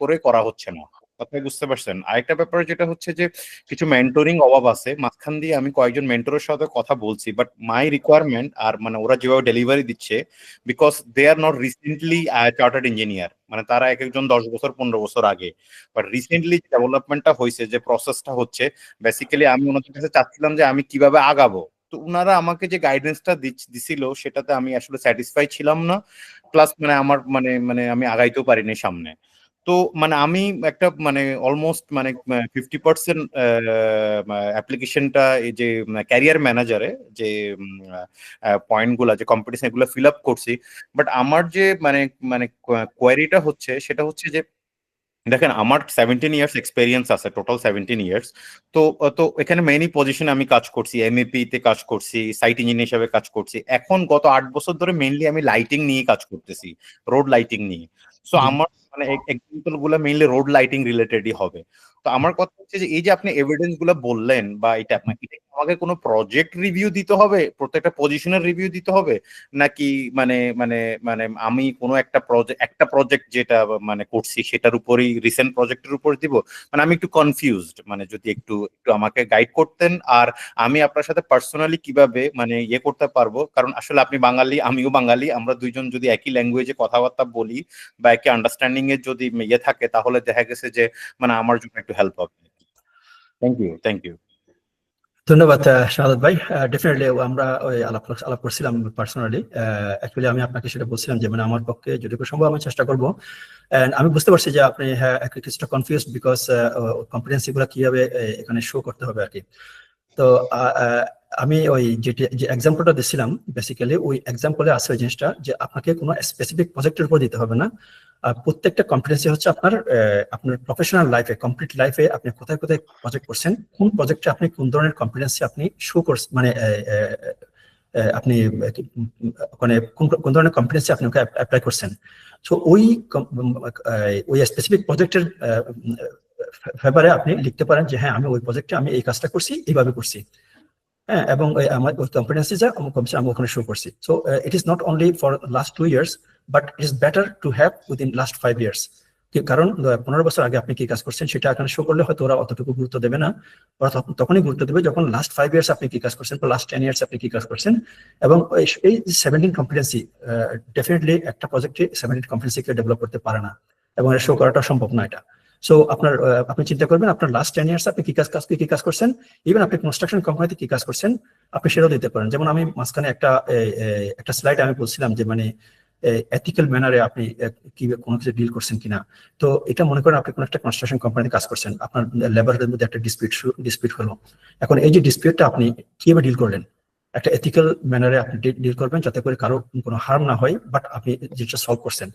করে করা হচ্ছে না। কথা বুঝতে পারছেন? আরেকটা ব্যাপার যেটা হচ্ছে যে কিছু মেন্টরিং অভাব আছে। মাঝখান দিয়ে আমি কয়েকজন মেন্টরের সাথে কথা বলছি, বাট মাই রিকোয়ারমেন্ট আর মানে ওরা যেভাবে ডেলিভারি দিচ্ছে, because they are not recently chartered engineer, মানে তারা এক একজন 10 বছর 15 বছর আগে, বাট রিসেন্টলি ডেভেলপমেন্টটা হয়েছে, যে প্রসেসটা হচ্ছে, বেসিক্যালি আমি ওনাদের কাছে চাচ্ছিলাম যে আমি কিভাবে আগাবো। তো ওনারা আমাকে যে গাইডেন্সটা দিছিল সেটাতে আমি আসলে স্যাটিসফাই ছিলাম না, প্লাস মানে আমার মানে আমি আগাইতেও পারিনি সামনে। তো মানে আমি একটা মানে অলমোস্ট মানে 50% অ্যাপ্লিকেশনটা এই যে ক্যারিয়ার ম্যানেজারে যে পয়েন্টগুলা, যে কম্পিটিশন, এগুলো ফিল আপ করছি, বাট আমার যে মানে কোয়ারিটা হচ্ছে সেটা হচ্ছে যে দেখেন আমার 17 ইয়ার্স এক্সপেরিয়েন্স আছে, টোটাল 17 ইয়ার্স। তো এখানে মেইনলি পজিশনে আমি কাজ করছি, এমইপি তে কাজ করছি, সাইট ইঞ্জিনিয়ার হিসেবে কাজ করছি। এখন গত 8 বছর ধরে মেইনলি আমি লাইটিং নিয়ে কাজ করতেছি, রোড লাইটিং নিয়ে। সো আমার মানে এক্সাম্পল গুলো মেইনলি রোড লাইটিং রিলেটেডই হবে। তো আমার কথা হচ্ছে যে এই যে আপনি এভিডেন্স গুলো বললেন, বা এটা আমাকে কোনো প্রজেক্ট রিভিউ দিতে হবে, প্রত্যেকটা পজিশনের রিভিউ দিতে হবে, নাকি মানে মানে মানে আমি কোনো একটা প্রজেক্ট যেটা মানে করছি সেটার উপরই, রিসেন্ট প্রজেক্টের উপর দিব? মানে আমি একটু কনফিউজড, মানে যদি একটু আমাকে গাইড করতেন, আর আমি আপনার সাথে পার্সোনালি কিভাবে মানে ইয়ে করতে পারবো, কারণ আসলে আপনি বাঙালি, আমিও বাঙালি, আমরা দুইজন যদি একই ল্যাঙ্গুয়েজে কথাবার্তা বলি বা একই আন্ডারস্ট্যান্ডিং এর যদি ইয়ে থাকে, তাহলে দেখা গেছে যে মানে আমার জন্য একটু হেল্প হবে। Thank you. ধন্যবাদ শাহাদাত ভাই। ডেফিনেটলি আমরা ওই আলাপ করছিলাম পার্সোনালি। অ্যাকচুয়ালি আমি আপনাকে সেটা বলছিলাম যে মানে আমার পক্ষে যতটুকু সম্ভব আমি চেষ্টা করবো। আমি বুঝতে পারছি যে আপনি কিছুটা কনফিউজড, বিকজ কম্পিটেন্সি গুলো কিভাবে এখানে শো করতে হবে আর কি। তো আমি ওই যে এক্সাম্পলটা দিচ্ছিলাম, বেসিক্যালি ওই এক্সাম্পলে আছে ওই জিনিসটা যে আপনাকে কোনো স্পেসিফিক প্রজেক্টের উপর দিতে হবে না। প্রত্যেকটা কম্পিটেন্সি হচ্ছে আপনার প্রফেশনাল লাইফে, কমপ্লিট লাইফে আপনি কোথায় প্রজেক্ট করছেন, কোন প্রজেক্টে আপনি কোন ধরনের কম্পিটেন্সি আপনি শো করছেন, মানে আপনি মানে কোন ধরনের কম্পিটেন্সি আপনি ওকে অ্যাপ্লাই করছেন। সো ওই স্পেসিফিক প্রজেক্টের ব্যাপারে আপনি লিখতে পারেন যে হ্যাঁ আমি ওই প্রজেক্টে আমি এই কাজটা করছি, এইভাবে করছি, হ্যাঁ, এবং আমার ওই কম্পিটেন্সি যা আমি ওখানে শো করছি। So it is not only for last 2 years, but it is better to have within last 5 years, কারণ 15 বছর আগে আপনি কি কাজ করছেন সেটা এখানে শো করলে হয়তো ওরা অতটুকু গুরুত্ব দেবে না, ওরা তখনই গুরুত্ব দেবে যখন লাস্ট 5 years আপনি কি কাজ করছেন, বা লাস্ট 10 years আপনি কি কাজ করছেন। এবং এই 17 কম্পিটেন্সি ডেফিনেটলি একটা প্রজেক্টে 17 কম্পিটেন্সিকে ডেভেলপ করতে পারে না, এবং এটা শো করাটা সম্ভব না এটা। সো আপনি চিন্তা করবেন আপনার লাস্ট 10 ইয়ার্স আপনি কি কাজ করছেন, ইভেন আপনি কনস্ট্রাকশন কোম্পানিতে কি কাজ করছেন আপনি সেটাও দিতে পারেন। যেমন আমি মাঝখানে একটা স্লাইড আমি বলছিলাম যে মানে এথিক্যাল ম্যানারে আপনি কি কোনো কিছু ডিল করছেন কিনা। তো এটা মনে করেন আপনি কোনো একটা কনস্ট্রাকশন কোম্পানিতে কাজ করছেন, আপনার লেবারদের মধ্যে একটা ডিসপিউট হলো। এখন এই যে ডিসপিউটটা আপনি কিভাবে ডিল করলেন, একটা এথিক্যাল ম্যানারে আপনি ডিল করবেন যাতে করে কারো কোনো হার্ম না হয়, বাট আপনি জিনিসটা সলভ করছেন।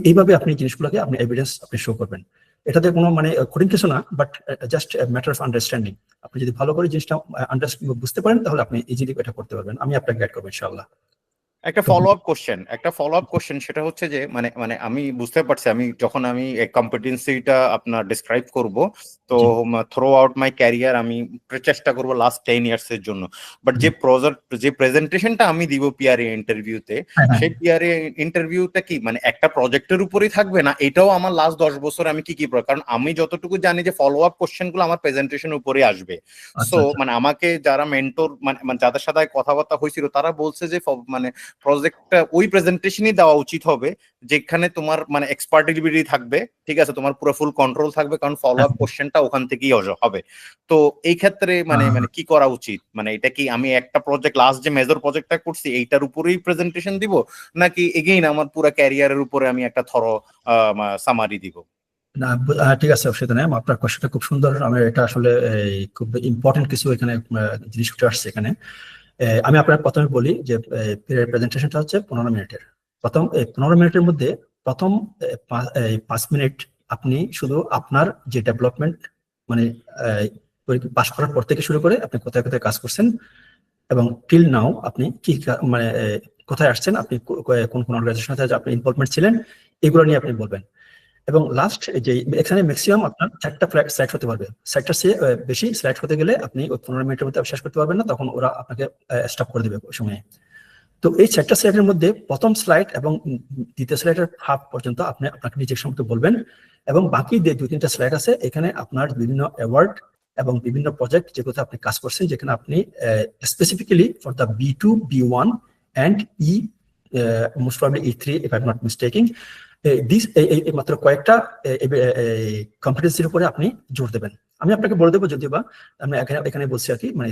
এইভাবে আপনি জিনিসগুলোকে আপনি এভিডেন্স আপনি শো করবেন। এটাতে কোনো মানে কঠিন কিছু না, but just matter of understanding. আপনি যদি ভালো করে জিনিসটা বুঝতে পারেন তাহলে আপনি ইজিলি এটা করতে পারবেন। আমি আপনাকে গাইড করবো ইনশাআল্লাহ। একটা ফলো আপ কোশ্চেন সেটা হচ্ছে যে মানে আমি বুঝতে পারছি, আমি যখন আমি কম্পিটেন্সিটা আপনার ডিসক্রাইব করব, তো থ্রু আউট মাই ক্যারিয়ার আমি চেষ্টা করব লাস্ট 10 ইয়ার্স এর জন্য। বাট যে প্রেজেন্টেশনটা আমি দিব পিআরএ ইন্টারভিউতে, সেই পিআরএ ইন্টারভিউটা কি মানে একটা প্রজেক্টের উপরেই থাকবে না, এটাও আমার লাস্ট 10 বছর আমি কি কারণ আমি যতটুকু জানি যে ফলো আপ কোশ্চেনগুলো আমার প্রেজেন্টেশনের উপরে আসবে। সো মানে আমাকে যারা মেন্টর মানে যাদের সাথে কথাবার্তা হয়েছিল তারা বলছে যে মানে প্রজেক্টটা ওই প্রেজেন্টেশনই দেওয়া উচিত হবে যেখানে তোমার মানে এক্সপার্টিবিলিটি থাকবে, ঠিক আছে, তোমার পুরো ফুল কন্ট্রোল থাকবে, কারণ ফলো আপ কোশ্চেনটা ওখান থেকেই হবে। তো এই ক্ষেত্রে মানে কি করা উচিত, মানে এটা কি আমি একটা প্রজেক্ট লাস্ট যে মেজর প্রজেক্টটা করছি এইটার উপরেই প্রেজেন্টেশন দিব, নাকি এগেইন আমার পুরো ক্যারিয়ারের উপরে আমি একটা সামারি দিব? না ঠিক আছে, অবশ্যই নেই, আপনার কোশ্চেনটা খুব সুন্দর। আমি এটা আসলে খুব ইম্পর্টেন্ট কিছু এখানে জিনিস উঠে আসছে এখানে। আমি আপনার প্রথমে বলি যে প্রেজেন্টেশনটা হচ্ছে 15 মিনিটের। প্রথম 15 মিনিটের মধ্যে প্রথম 5 মিনিট আপনি শুধু আপনার যে ডেভেলপমেন্ট মানে পাস করার পর থেকে শুরু করে আপনি কোথায় কোথায় কাজ করছেন এবং টিল নাও আপনি কি মানে কোথায় আসছেন, আপনি কোন কোন অর্গানাইজেশনের সাথে আপনি ইনভলভমেন্ট ছিলেন, এগুলো নিয়ে আপনি বলবেন। এবং লাস্ট যে এখানে ম্যাক্সিমাম আপনার 4টা স্লাইড হতে পারবে। স্লাইডটার চেয়ে বেশি স্লাইড হতে গেলে আপনি ওই 15 মিনিটের মধ্যে শেষ করতে পারবেন না, তখন ওরা আপনাকে স্টপ করে দেবে ওই সময়ে। তো এই 4টা স্লাইডের মধ্যে প্রথম স্লাইড এবং দ্বিতীয় স্লাইডের হাফ পর্যন্ত আপনাকে নিজের সম্পর্কে বলবেন, এবং বাকি যে 2-3টা স্লাইড আছে এখানে আপনার বিভিন্ন অ্যাওয়ার্ড এবং বিভিন্ন প্রজেক্ট যেগুলোতে আপনি কাজ করছেন, যেখানে আপনি specifically for the B2, B1 and E, most probably E3 if I'm not mistaken, মাত্র কয়েকটা কম্পিটেন্সির উপরে আপনি জোর দেবেন। আমি আপনাকে বলে দেবো, যদিও বা আমি এখানে বলছি আর কি, মানে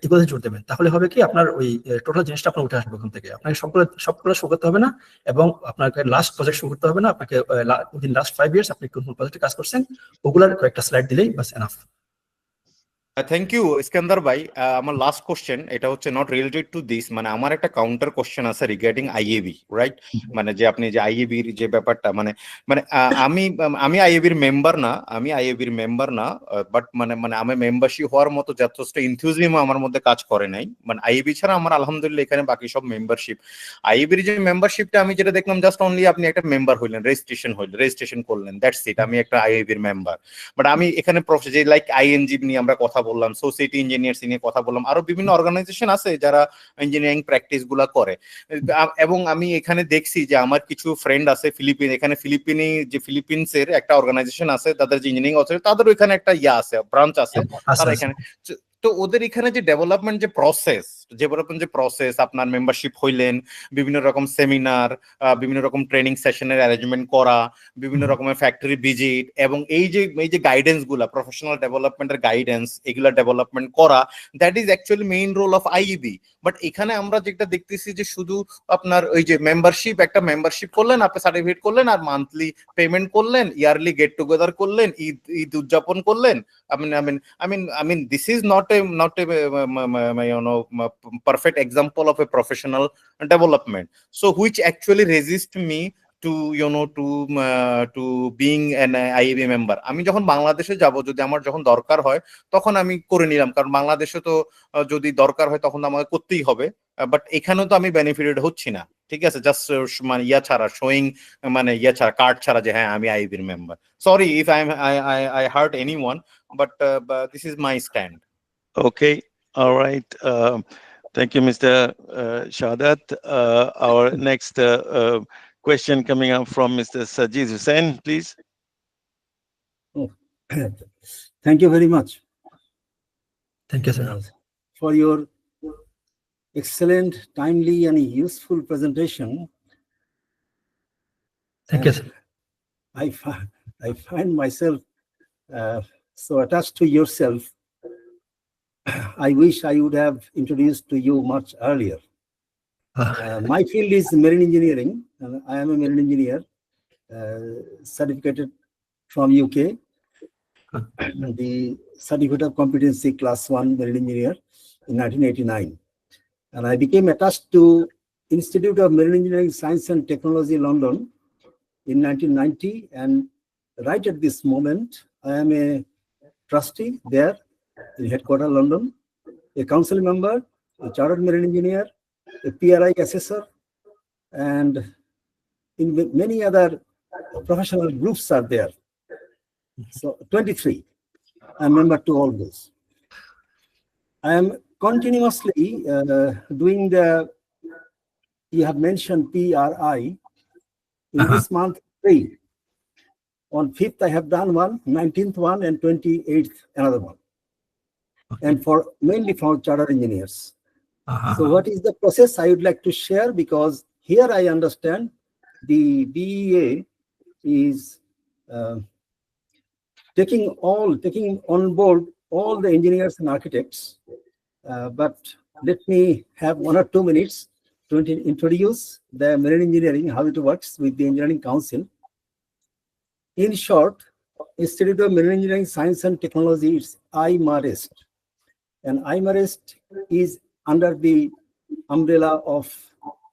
এগুলোতে জোর দেবেন। তাহলে হবে কি আপনার ওই টোটাল জিনিসটা আপনার উঠে আসবে ওখান থেকে। আপনাকে সবগুলো শো করতে হবে না, এবং আপনাকে লাস্ট প্রজেক্ট শো করতে হবে না। আপনাকে উইদিন লাস্ট 5 ইয়ার্স আপনি কোন প্রজেক্টে কাজ করছেন ওগুলার কয়েকটা স্লাইড দিলেই বাস এনাফ। থ্যাংক ইউ ইস্কান্দার ভাই। আমার লাস্ট কোশ্চেন এটা হচ্ছে নট রিলেটেড টু দিস, মানে আমার একটা কাউন্টার কোশ্চেন আছে রিগার্ডিং আইএবি, রাইট? মানে যে আপনি যে আইএবির যে ব্যাপারটা মানে মানে আমি আইএবির মেম্বার না, বাট মানে আমি মেম্বারশিপ হওয়ার মতো যথেষ্ট ইনথিউজিয়াম আমার মধ্যে কাজ করে নাই। মানে আইএবি ছাড়া আমার আলহামদুলিল্লাহ এখানে বাকি সব মেম্বারশিপ। আইএবির যে মেম্বারশিপটা আমি যেটা দেখলাম জাস্ট অনলি আপনি একটা মেম্বার হইলেন, রেজিস্ট্রেশন করলেন, দ্যাটস ইট, আমি একটা আইএবির মেম্বার। বাট আমি এখানে যে লাইক আইএনজি নিয়ে আমরা কথা বললাম, সোসাইটি ইঞ্জিনিয়ার্স নিয়ে কথা বললাম, আরো বিভিন্ন অর্গানাইজেশন আছে যারা ইঞ্জিনিয়ারিং প্র্যাকটিস গুলা করে। এবং আমি এখানে দেখছি যে আমার কিছু ফ্রেন্ড আছে ফিলিপিন্সের একটা অর্গানাইজেশন আছে, তাদের যে ইঞ্জিনিয়ারিং আছে তাদের ওইখানে একটা আছে, ব্রাঞ্চ আছে তারা এখানে। তো ওদের এখানে যে ডেভেলপমেন্ট যে প্রসেস আপনার মেম্বারশিপ হইলেন, বিভিন্ন রকম সেমিনার, বিভিন্ন রকম ট্রেনিং সেশনের অ্যারেঞ্জমেন্ট করা, বিভিন্ন রকমের ফ্যাক্টরি ভিজিট, এবং এই যে গাইডেন্স গুলা, প্রফেশনাল ডেভেলপমেন্টের গাইডেন্স, এগুলা ডেভেলপমেন্ট করা, that is actually main role of IEB. But এখানে আমরা যেটা দেখতেছি যে শুধু আপনার ওই যে একটা মেম্বারশিপ করলেন, আপনি সার্টিফিকেট করলেন, আর মান্থলি পেমেন্ট করলেন, ইয়ারলি গেট টুগেদার করলেন, ঈদ উদযাপন করলেন। I mean, this is not a perfect example of a professional development. So, which actually resists me to to being an IAB member. আমি যখন বাংলাদেশে যাব, যদি আমার যখন দরকার হয় তখন আমি করে নিলাম, কারণ বাংলাদেশে তো যদি দরকার হয় তখন আমাকে করতেই হবে। বাট এখানেও তো আমি বেনিফিটেড হচ্ছি না, ঠিক আছে, জাস্ট মানে ছাড়া কার্ড ছাড়া যে হ্যাঁ আমি আইবির মেম্বার। Sorry if I hurt anyone, but this is my stand. Okay, all right. Thank you, Mr. Shahadat. Our next question coming up from Mr. Sajid Hussain, please. Oh, thank you very much. Thank you, sir, for your excellent, timely, and useful presentation. Thank you, sir. I find myself So attached to yourself, I wish I would have introduced to you much earlier. My field is marine engineering, and I am a marine engineer, certificated from UK, the certificate of competency class 1 marine engineer in 1989. And I became attached to Institute of Marine Engineering Science and Technology, London in 1990. And right at this moment, I am a trustee there in headquarters, London, a council member, a chartered marine engineer, a PRI assessor, and in many other professional groups are there. So 23, I'm member to all those. I am continuously doing the, you have mentioned PRI, in this month 3. On 5th, I have done one, 19th one, and 28th, another one. And for mainly for chartered engineers. So what is the process I would like to share? Because here I understand the BEA is taking on board all the engineers and architects. But let me have 1 or 2 minutes to introduce the marine engineering, how it works with the Engineering Council. In short, Institute of Marine Engineering Science and Technology is IMAREST. And IMAREST is under the umbrella of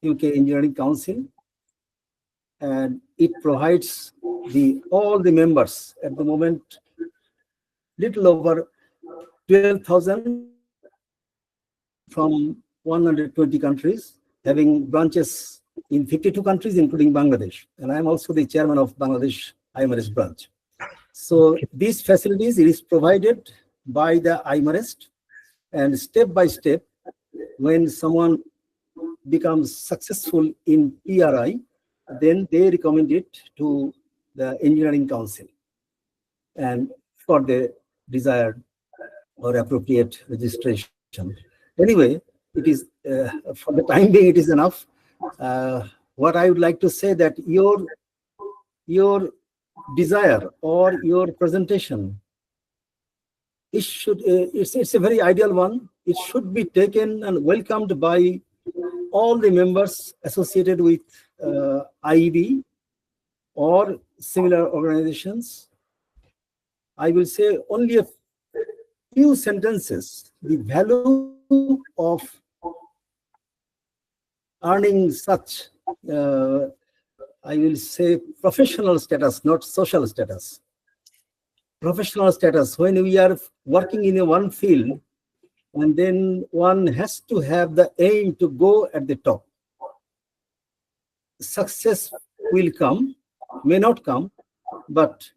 UK Engineering Council. And it provides all the members at the moment, little over 12,000 from 120 countries, having branches in 52 countries, including Bangladesh. And I'm also the chairman of Bangladesh IMAREST branch. So these facilities, it is provided by the IMAREST, and step by step, when someone becomes successful in PRI, then they recommend it to the Engineering Council and for the desired or appropriate registration. Anyway, it is for the time being, it is enough. What I would like to say that your desire or your presentation, it's a very ideal one. It should be taken and welcomed by all the members associated with IEB or similar organizations. I will say only a few sentences. The value of earning such, I will say, professional status, not social status. Professional status, when we are working in one field, and then one has to have the aim to go at the top. Success will come, may not come, but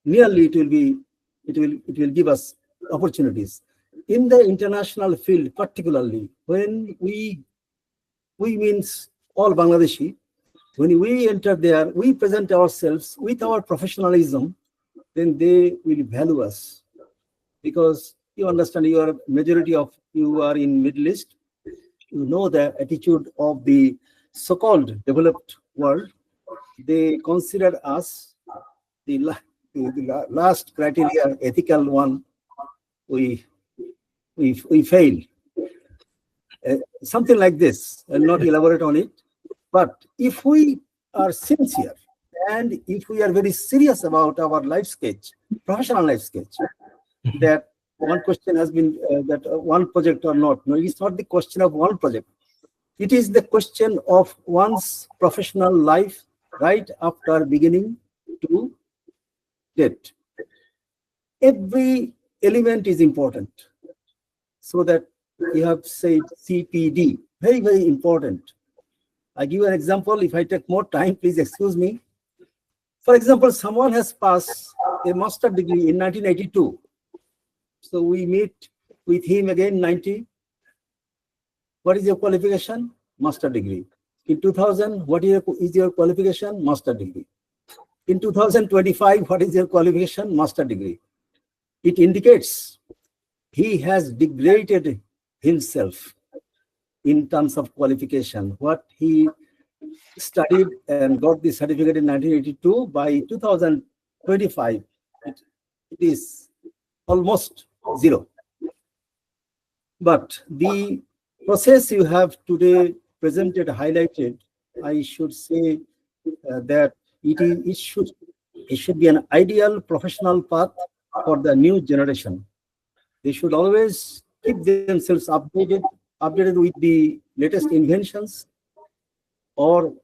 nearly it will give us opportunities. In the international field, particularly, when we means all Bangladeshi, when we enter there, we present ourselves with our professionalism, then they will value us. Because you understand, majority of you are in Middle East, you know the attitude of the so-called developed world. They consider us the last criteria, ethical one, we fail. Something like this. I'll not elaborate on it. But if we are sincere and if we are very serious about our life sketch, professional life sketch, that one question has been that one project or not. No, it's not the question of one project. It is the question of one's professional life right after beginning to date. Every element is important. So that you have said CPD, very, very important. I give you an example. If I take more time, please excuse me. For example, someone has passed a master's degree in 1982. So we meet with him again, 90. What is your qualification? Master degree. In 2000, what is your qualification? Master degree. In 2025, what is your qualification? Master degree. It indicates he has degraded himself in terms of qualification. What he studied and got the certificate in 1982, by 2025, it is almost zero. But the process you have today presented, highlighted, I should say that it should be an ideal professional path for the new generation. They should always keep themselves updated with the latest inventions or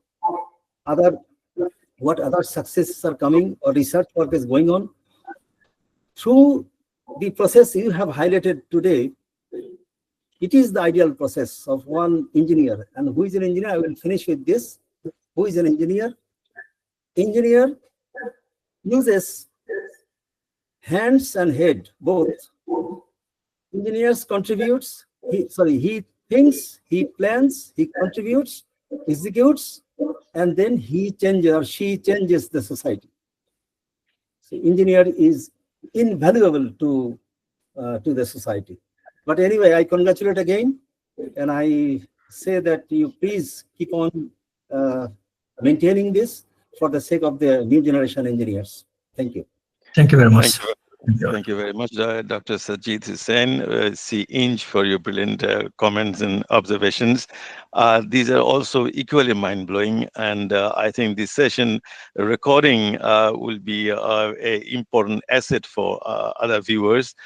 what other successes are coming or research work is going on. Through the process you have highlighted today, it is the ideal process of one engineer. And who is an engineer? I will finish with this. Who is an engineer? Engineer uses hands and head, both. Engineers contributes, he thinks, he plans, he contributes, executes, and then he changes or she changes the society. So engineer is invaluable to the society. But anyway, I congratulate again, and I say that you please keep on maintaining this for the sake of the new generation engineers. Thank you. Thank you very much. Thank you very much, Dr. Sajid Hussain, CEng, for your brilliant comments and observations. These are also equally mind-blowing, and I think this session recording will be an important asset for other viewers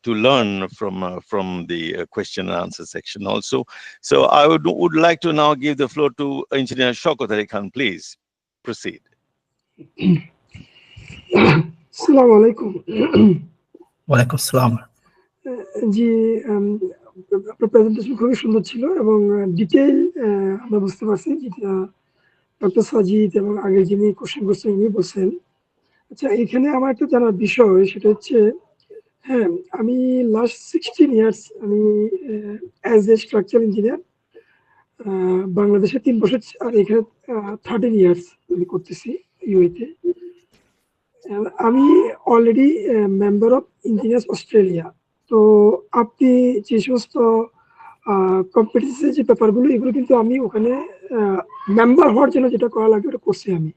to learn from the question and answer section also. So I would like to now give the floor to Engineer Shaukat Ali Khan. Please proceed. আসসালামু আলাইকুম। ওয়ালাইকুম আসসালাম। জি, আপনার presentation খুবই সুন্দর ছিল এবং detail আমরা বুঝতে পারছি যেটা ডক্টর সাজিদ এবং আগে যিনি কোশ্চেন করছেন উনি বলছেন। আচ্ছা, এখানে আমার একটা জানার বিষয় সেটা হচ্ছে, হ্যাঁ, আমি লাস্ট 16 ইয়ার্স আমি অ্যাজ এ স্ট্রাকচার ইঞ্জিনিয়ার বাংলাদেশে 3 বছর আর এখানে 13 ইয়ার্স আমি করতেছি ইউএতে। আমি already member of engineers Australia. তো আপনি যে সমস্ত কম্পিটিশনের যে ব্যাপারগুলো এগুলো কিন্তু আমি ওখানে মেম্বার হওয়ার জন্য যেটা করা লাগে ওটা করছি আমি।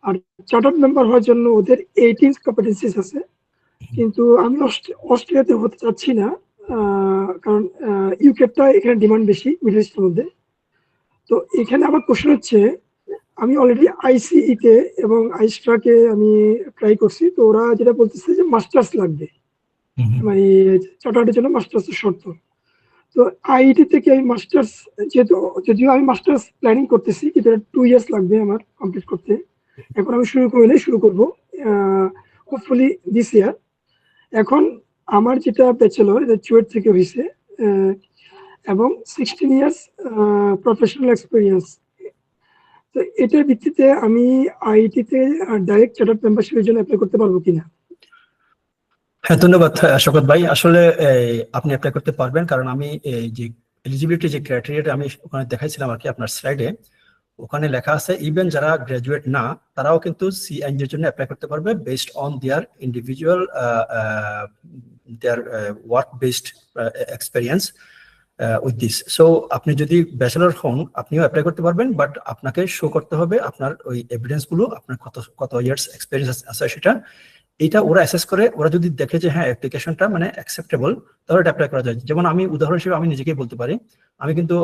আর চার্টার্ড মেম্বার হওয়ার জন্য ওদের 18 কম্পিটেন্সিস আছে, কিন্তু আমি অস্ট্রেলিয়াতে হতে চাচ্ছি না, কারণ ইউকেটা এখানে ডিমান্ড বেশি মিডল ইস্টের মধ্যে। তো এখানে আমার কোশ্চেন হচ্ছে, আমি অলরেডি আইসিইতে এবং আইস্ট্রাকে আমি ট্রাই করছি, তো ওরা যেটা বলতেছে যে মাস্টার্স লাগবে, মানে চার্টার্ডের জন্য মাস্টার্সের শর্ত। তো আইআইটি থেকে আমি মাস্টার্স, যদিও আমি মাস্টার্স প্ল্যানিং করতেছি, কিন্তু 2 ইয়ার্স লাগবে আমার কমপ্লিট করতে। এখন আমি শুরু করবো হোপফুলি দিস ইয়ার। এখন আমার যেটা ব্যাচেলর এটা চুয়েট থেকে হয়েছে এবং 16 ইয়ার্স প্রফেশনাল এক্সপিরিয়েন্স। তো এটার ভিত্তিতে আমি আইআইটিতে ডাইরেক্ট চার্টার্ড মেম্বারশিপের জন্য অ্যাপ্লাই করতে পারবো কিনা? হ্যাঁ, ধন্যবাদ শওকত ভাই। আসলে আপনি অ্যাপ্লাই করতে পারবেন, কারণ আমি যে এলিজিবিলিটি যে ক্রাইটেরিয়াটা আমি ওখানে দেখাইছিলাম আর কি আপনার স্লাইডে, ওখানে লেখা আছে ইভেন যারা গ্রাজুয়েট না তারাও কিন্তু CEng এর জন্য অ্যাপ্লাই করতে পারবে based on their individual their work based experience with this. So আপনি যদি ব্যাচেলর হন আপনিও অ্যাপ্লাই করতে পারবেন, বাট আপনাকে শো করতে হবে আপনার ওই এভিডেন্স গুলো, আপনার কত ইয়ার্স এক্সপেরিয়েন্স আছে সেটা। এটা ওরা অ্যাসেস করে, ওরা যদি দেখে যে হ্যাঁ অ্যাপ্লিকেশনটা মানে অ্যাকসেপ্টেবল, তাহলে এটা অ্যাপ্লাই করা যায়। যেমন আমি উদাহরণ হিসেবে আমি নিজেকেই বলতে পারি, আমি কিন্তু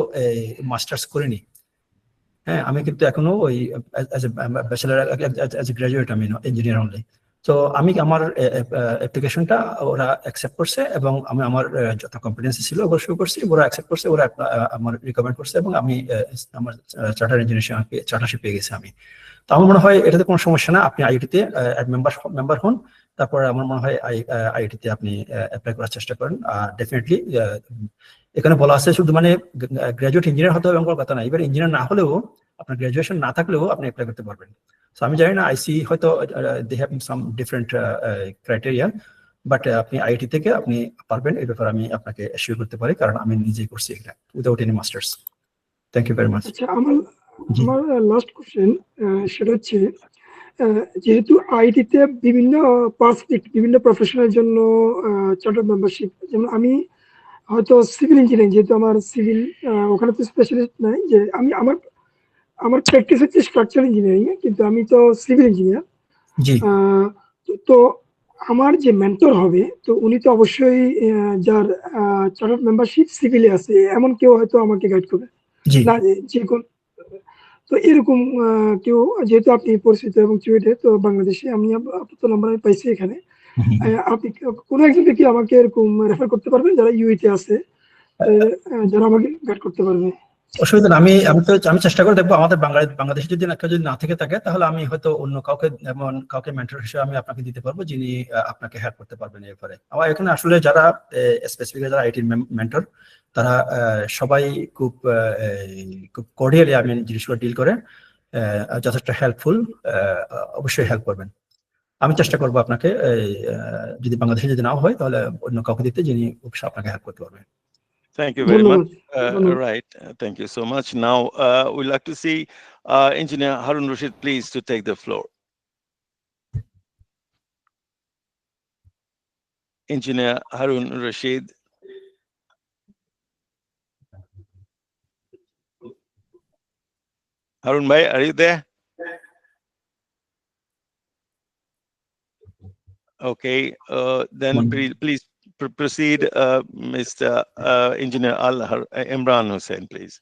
মাস্টার্স করিনি, হ্যাঁ, আমি কিন্তু এখনো ওই as a bachelor as a graduate আমি ইঞ্জিনিয়ার অনলি। তো আমি আমার অ্যাপ্লিকেশনটা ওরা অ্যাকসেপ্ট করছে এবং আমি আমার যত কম্পিটেন্সি ছিল ওগুলো শো করছি, ওরা অ্যাকসেপ্ট করছে, ওরা আমার রিকমেন্ড করছে এবং আমি আমার চার্টার ইঞ্জিনিয়ার চার্টারশিপ পেয়ে গেছি আমি। তো আমার মনে হয় এটাতে কোনো সমস্যা না, আপনি আইআইটিতে মেম্বার হন, তারপরে আমার মনে হয় আইআইটিতে আপনি অ্যাপ্লাই করার চেষ্টা করেন। ডেফিনেটলি এখানে বলা আছে শুধু মানে গ্রাজুয়েট ইঞ্জিনিয়ার হতে হবে এমন কথা না, এবার ইঞ্জিনিয়ার না হলেও আপনার গ্রাজুয়েশন না থাকলেও আপনি অ্যাপ্লাই করতে পারবেন। সো আমি জানি না আইসি হয়তো they have some different criteria, but আপনি আইআইটি থেকে আপনি পারবেন, এই ব্যাপারে আমি আপনাকে অ্যাসিওর করতে পারি, কারণ আমি নিজেই করছি এটা without any masters. Thank you very much. আচ্ছা, আমার লাস্ট কোশ্চেন সেটা হচ্ছে, যেহেতু আইআইটিতে বিভিন্ন পার্সপেক্ট বিভিন্ন প্রফেশনের জন্য চার্টার্ড মেম্বারশিপ, যেমন আমি হয়তো সিভিল ইঞ্জিনিয়ারিং, যেহেতু আমার সিভিল ওখানে তো স্পেশালিস্ট নাই, যে আমি আমার প্র্যাকটিস হচ্ছে স্ট্রাকচার ইঞ্জিনিয়ারিং এ, কিন্তু আমি তো সিভিল ইঞ্জিনিয়ার। তো আমার যে মেন্টর হবে তো উনি তো অবশ্যই যার চার্টার্ড মেম্বারশিপ সিভিলে আছে এমন কেউ হয়তো আমাকে গাইড করবে জি না যে কোন তো এরকম কেউ যেহেতু আপনি পরিচিত এবং চুয়েটে তো বাংলাদেশে আমি আপাতত নাম্বার আমি পাইছি এখানে আপনি কোনো একজনকে কি আমাকে এরকম রেফার করতে পারবেন যারা ইউইতে আছে যারা আমাকে গাইড করতে পারবে অসুবিধা না, আমি চেষ্টা করে দেখবো আমাদের বাংলাদেশে যদি যদি না থেকে থাকে তাহলে আমি হয়তো অন্য কাউকে এমন কাউকে মেন্টর হিসেবে আমি আপনাকে দিতে পারবো যিনি আপনাকে হেল্প করতে পারবেন এই ব্যাপারে। আমার এখানে আসলে যারা স্পেসিফিক যারা আইটির মেন্টর তারা সবাই খুব খুব কর্ডিয়ালি আমি জিনিসগুলো ডিল করে, যথেষ্ট হেল্পফুল, অবশ্যই হেল্প করবেন। আমি চেষ্টা করবো আপনাকে যদি বাংলাদেশে যদি নাও হয় তাহলে অন্য কাউকে দিতে যিনি আপনাকে হেল্প করতে পারবেন। Thank you very much. Right. Thank you so much. Now, we'd like to see Engineer Harun Rashid, please, to take the floor. Engineer Harun Rashid. Harun bhai, are you there? Okay. Then please proceed, Mr. Engineer Imran Hussain, please.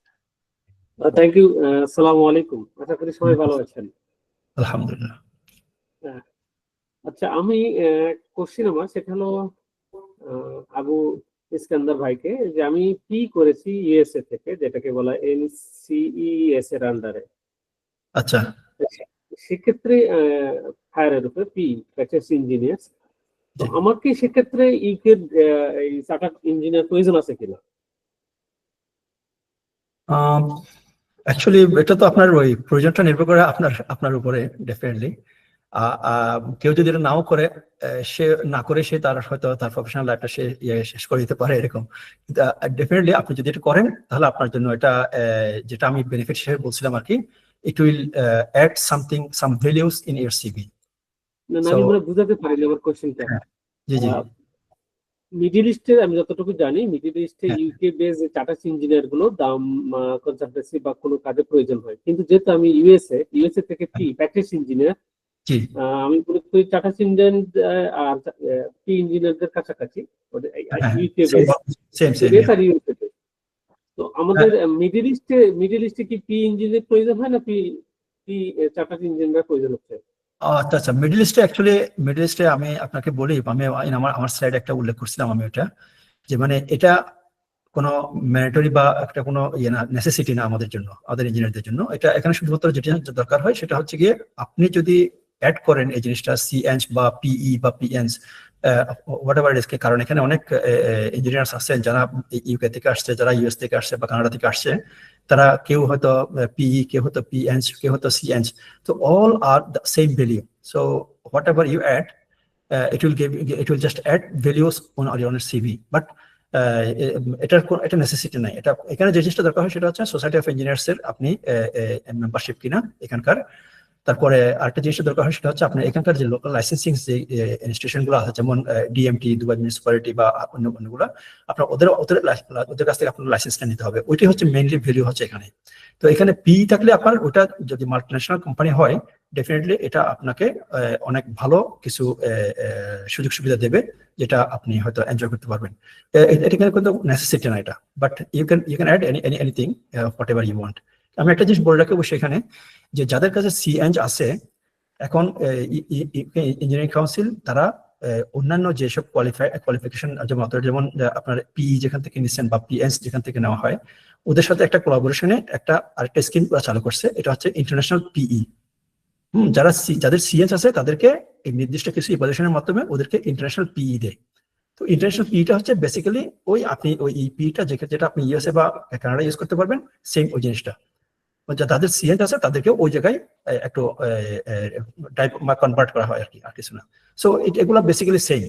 Thank you. Assalamu alaikum. আশা করি সবাই ভালো আছেন। আলহামদুলিল্লাহ। আচ্ছা, আমি question আমার সেটা হলো আবু ইস্কান্দার ভাইকে, যে আমি পি করেছি ইউএসএ থেকে, যেটাকে বলা এনসিইএস এর আন্ডারে। আচ্ছা, সেক্ষেত্রে ফায়ারের উপরে পি প্র্যাকটিস ইঞ্জিনিয়ার, তো আমার কি সেক্ষেত্রে ইউকে এই চার্টার্ড ইঞ্জিনিয়ার প্রয়োজন আছে কিনা? অ্যাকচুয়ালি এটা তো আপনার ওই প্রয়োজনটা নির্ভর করে আপনার উপরে ডেফিনেটলি। কেউ যদি এটা নাও করে, সে না করে সে তার হয়তো তার প্রফেশনাল লাইফটা সে শেষ করে দিতে পারে এরকম। ডেফিনেটলি আপনি যদি এটা করেন তাহলে আপনার জন্য এটা যেটা আমি বেনিফিট হিসেবে বলছিলাম আর কি, it will add some values in your CV. না, আমি মনে বুঝাতে পারিনি আমার কোশ্চেনটা। জি জি, মিডল ইস্টে আমি যতটুকু জানি, মিডল ইস্টে ইউকে বেস চার্টার্ড ইঞ্জিনিয়ার গুলো দাম কনসালটেন্সি বা কোনো কাজে প্রয়োজন হয়, কিন্তু যেহেতু আমি ইউএসএ থেকে পি প্র্যাকটিস ইঞ্জিনিয়ার, আমি মনে করি চার্টার্ড ইঞ্জিনিয়ার আর পি ইঞ্জিনিয়ারদের কাছাকাছি ইউকে বেস আর ইউএসএ বেস। তো আমাদের মিডল ইস্টে কি পি ইঞ্জিনিয়ার প্রয়োজন হয় না পি চার্টার্ড ইঞ্জিনিয়ার প্রয়োজন হচ্ছে? আচ্ছা আচ্ছা, মিডল ইস্টে আমি আপনাকে বলি, আমি আমার স্লাইডে একটা উল্লেখ করছিলাম আমি ওটা, যে মানে এটা কোনো ম্যান্ডেটরি বা একটা কোনো ইয়ে না, নেসেসিটি না আমাদের জন্য, আমাদের ইঞ্জিনিয়ারদের জন্য। এটা এখানে শুধুমাত্র যেটা দরকার হয় সেটা হচ্ছে গিয়ে আপনি যদি অ্যাড করেন এই জিনিসটা CEng বা PE বা PEng হোয়াটএভার ইট ইজ, কারণ এখানে অনেক ইঞ্জিনিয়ার্স আছেন যারা ইউকে থেকে আসছে, যারা ইউএস থেকে আসছে বা কানাডা থেকে আসছে, তারা কেউ হয়তো PE, কেউ হয়তো PEng, কেউ হয়তো CEng, তো all are the same value. So whatever you add, it will just add values on your CV, but এটা নেসেসিটি নাই। এটা এখানে যে জিনিসটা দরকার হয় সেটা হচ্ছে সোসাইটি অফ ইঞ্জিনিয়ার্স এর আপনি মেম্বারশিপ কিনা এখানকার। তারপরে আরেকটা জিনিসটা দরকার হয় সেটা হচ্ছে আপনার এখানকার যে লোকাল লাইসেন্সিং যে ইনস্টিটিউশন গুলো আছে, যেমন ডিএমটি, দুবাই মিউনিসিপালিটি বা অন্যগুলো, আপনার ওদের কাছ থেকে আপনার লাইসেন্সটা নিতে হবে। ওইটাই হচ্ছে মেইনলি ভ্যালু হচ্ছে এখানে। তো এখানে পি থাকলে আপনার ওটা যদি মাল্টিন্যাশনাল কোম্পানি হয়, ডেফিনেটলি এটা আপনাকে অনেক ভালো কিছু সুযোগ সুবিধা দেবে, যেটা আপনি হয়তো এনজয় করতে পারবেন। এটা কিন্তু নেসেসিটি না এটা, but you can add anything whatever you want. আমি একটা জিনিস বলে রাখি অবশ্যই এখানে, যে যাদের কাছে CEng আছে, এখন ইঞ্জিনিয়ারিং কাউন্সিল তারা অন্যান্য যেসব কোয়ালিফিকেশন, যেমন আপনার PE যেখান থেকে নিচ্ছেন বা PEng যেখান থেকে নেওয়া হয়, ওদের সাথে একটা কোলাবোরেশনে আরেকটা স্কিম চালু করছে, এটা হচ্ছে ইন্টারন্যাশনাল PE। যাদের CEng আছে তাদেরকে এই নির্দিষ্ট কিছু ইভালুয়েশনের মাধ্যমে ওদেরকে ইন্টারন্যাশনাল PE দেয়। তো ইন্টারন্যাশনাল PEটা হচ্ছে বেসিক্যালি ওই আপনি ওই PEটা যেটা আপনি ইউএসএ বা কানাডা ইউজ করতে পারবেন, সেম ওই জিনিসটা। যাদের CEng আছে তাদেরকে ওই জায়গায় একটু টাইপ কনভার্ট করা হয় আর কি, আর কিছু না। সো এগুলো বেসিক্যালি সেম,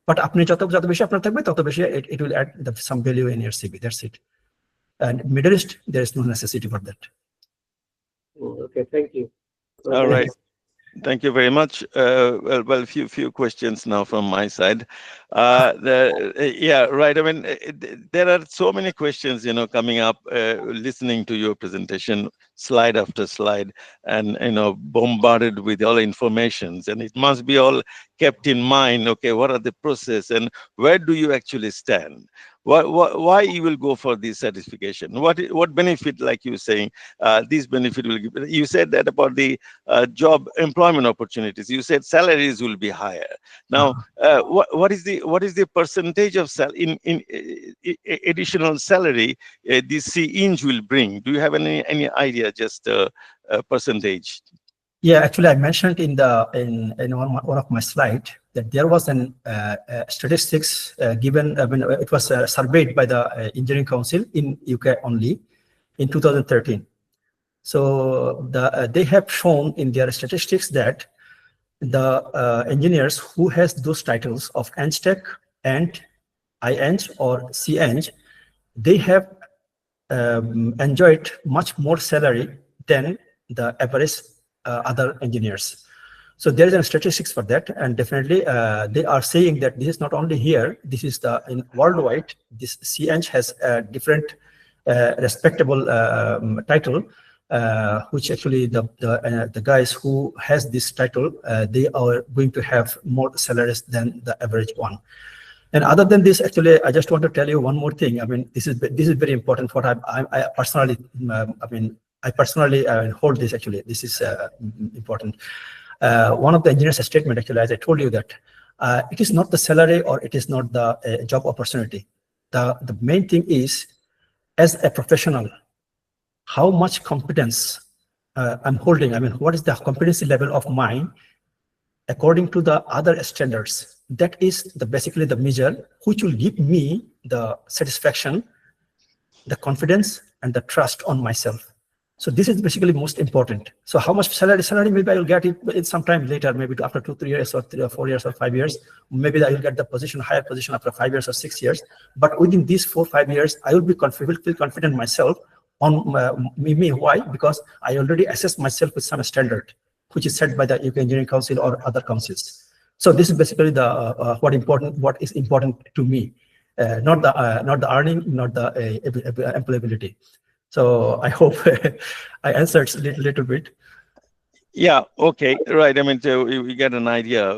বাট আপনি যত বেশি আপনার থাকবে তত বেশি it will add some value in your CV. That's it. And Middle East, there is no necessity for that. Okay, thank you. All right. Thank you very much. Well, few questions now from my side. Yeah, right. I mean, there are so many questions, coming up, listening to your presentation, slide after slide, and bombarded with all informations, and it must be all kept in mind. Okay, what are the process, and where do you actually stand? Why you will go for this certification? What benefit, like you saying, this benefit will give? You said that about the job employment opportunities. You said salaries will be higher. Now, what is the percentage of additional salary this CEng will bring? Do you have any idea? Just percentage. Yeah, actually, I mentioned in one of my slides that there was an statistics given. I mean, it was surveyed by the Engineering Council in UK only in 2013. So they have shown in their statistics that the engineers who has those titles of Eng and IEng or CEng, they have enjoyed much more salary than the average other engineers. So there is a statistics for that, and definitely they are saying that this is not only here. This is in worldwide. This CEng has a different respectable title, which actually the guys who has this title, they are going to have more salaries than the average one. And other than this, actually, I just want to tell you one more thing. I mean, this is very important. What I personally, I personally hold this. Actually, this is important. One of the engineers' statement, actually, as I told you, that it is not the salary or it is not the job opportunity. The main thing is, as a professional, how much competence I'm holding. I mean, what is the competency level of mine according to the other standards? That is basically the measure which will give me the satisfaction, the confidence, and the trust on myself. So this is basically most important. So how much salary maybe I will get it some time later, maybe after 2, 3 years or 3 or 4 years or 5 years. Maybe I will get the higher position after 5 years or 6 years. But within these 4 or 5 years, I will be feel confident myself on me. Why? Because I already assess myself with some standard, which is set by the UK Engineering Council or other councils. So this is basically the what is important to me, not the earning, not the employability. So I hope I answered a little bit. Yeah, okay, right. I mean, so we get an idea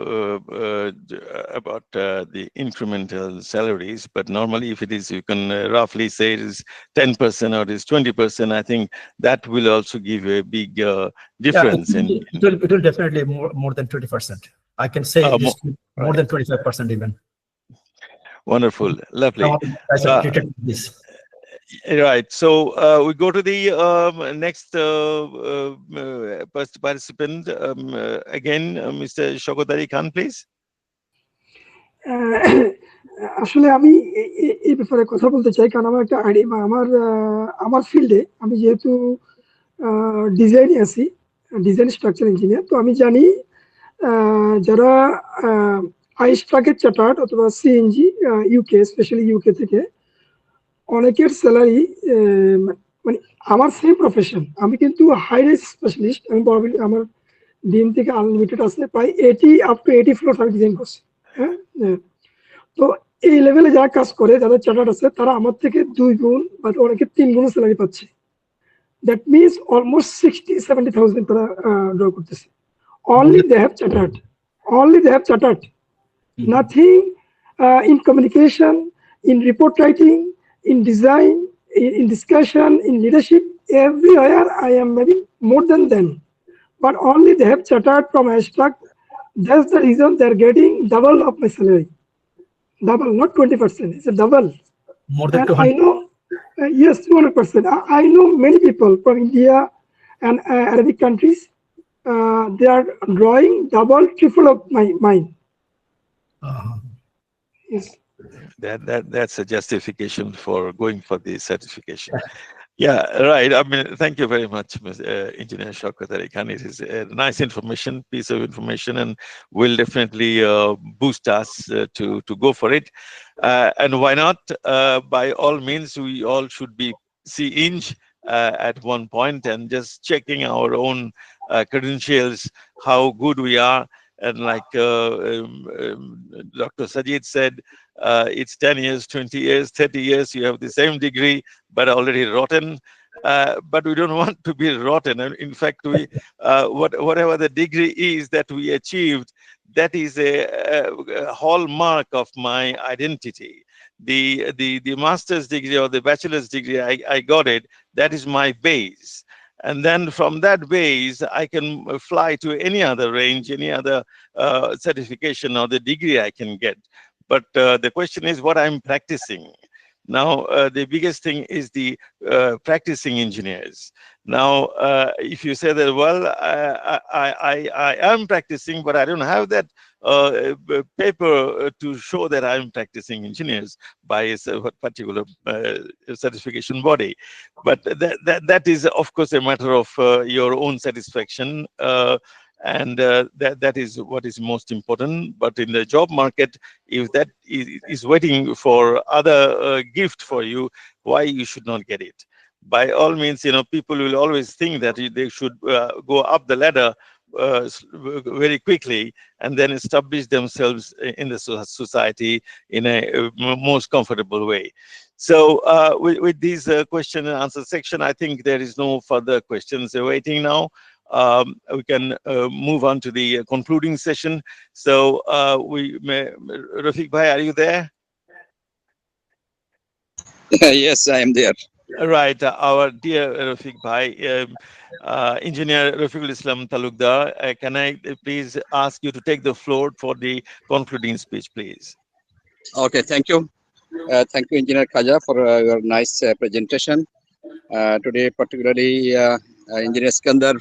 about the incremental salaries, but normally if it is, you can roughly say it is 10% or it is 20%, I think that will also give a big difference. Yeah, it will definitely more than 20%. I can say more than 25% even. Wonderful, lovely. This. Right. So we go to the next participant. Again, Mr. Shokotari Khan, please. আসলে আমি এই ব্যাপারে কথা বলতে চাই, কারণ আমার একটা আইডিয়া, আমার ফিল্ডে আমি যেহেতু ডিজাইনে আছি, ডিজাইন স্ট্রাকচার ইঞ্জিনিয়ার, তো আমি জানি যারা আইস্ট্রাকের চার্টার্ড অথবা সিএনজি ইউকে, স্পেশালি ইউকে থেকে অনেকের স্যালারি, মানে আমার সেম প্রফেশন, আমি কিন্তু হাই রেঞ্জ স্পেশালিস্ট, আমি আমার ডিএম থেকে আনলিমিটেড আছে, প্রায় 80 আপ টু 80 ফ্লোর আমি ডিজাইন করছি। হ্যাঁ, তো এই লেভেলে যারা কাজ করে, যাদের চার্টার্ড আছে, তারা আমার থেকে 2 গুণ বা অনেকে 3 গুণ স্যালারি পাচ্ছে। দ্যাট মিনস অলমোস্ট 60-70,000 তারা ড্র করতেছে। Only they have chartered. Only they have chartered. Nothing in communication, in report writing, in design, in discussion, in leadership. Everywhere I am maybe more than them. But only they have chartered from Ashtak. That's the reason they're getting double of my salary. Double, not 20%. It's a double. More than 200. I know, yes, 200%. I know many people from India and Arabic countries. They are drawing double, triple of mine. Yes. That's a justification for going for the certification. Yeah, right. I mean, thank you very much, Engineer Shokotari Khan. It is a nice piece of information, and will definitely boost us to go for it. And why not? By all means, we all should be CEng at one point, and just checking our own credentials, how good we are. And like Dr. Sajid said, it's 10 years, 20 years, 30 years, you have the same degree, but already rotten. But we don't want to be rotten. And in fact, we whatever the degree is that we achieved, that is a hallmark of my identity. The master's degree or the bachelor's degree, I got it, that is my base. And then from that base, I can fly to any other range, any other certification or the degree I can get. But the question is what I'm practicing. Now, the biggest thing is the practicing engineers. Now, if you say that, well, I am practicing, but I don't have that paper to show that I'm practicing engineers by a particular certification body. But that is, of course, a matter of your own satisfaction. And that is what is most important. But in the job market, if that is waiting for other gift for you, why you should not get it? By all means, people will always think that they should go up the ladder very quickly and then establish themselves in the society in a most comfortable way. So with this question and answer section, I think there is no further questions awaiting now. We can move on to the concluding session. So Rafiq Bhai, are you there? Yes, I am there. Right, our dear Rafiq Bhai, Engineer Rafiqul Islam Talukdar, can I please ask you to take the floor for the concluding speech, please? Okay, thank you. Thank you, Engineer Khaja, for your nice presentation. Today, particularly, Engineer Eskander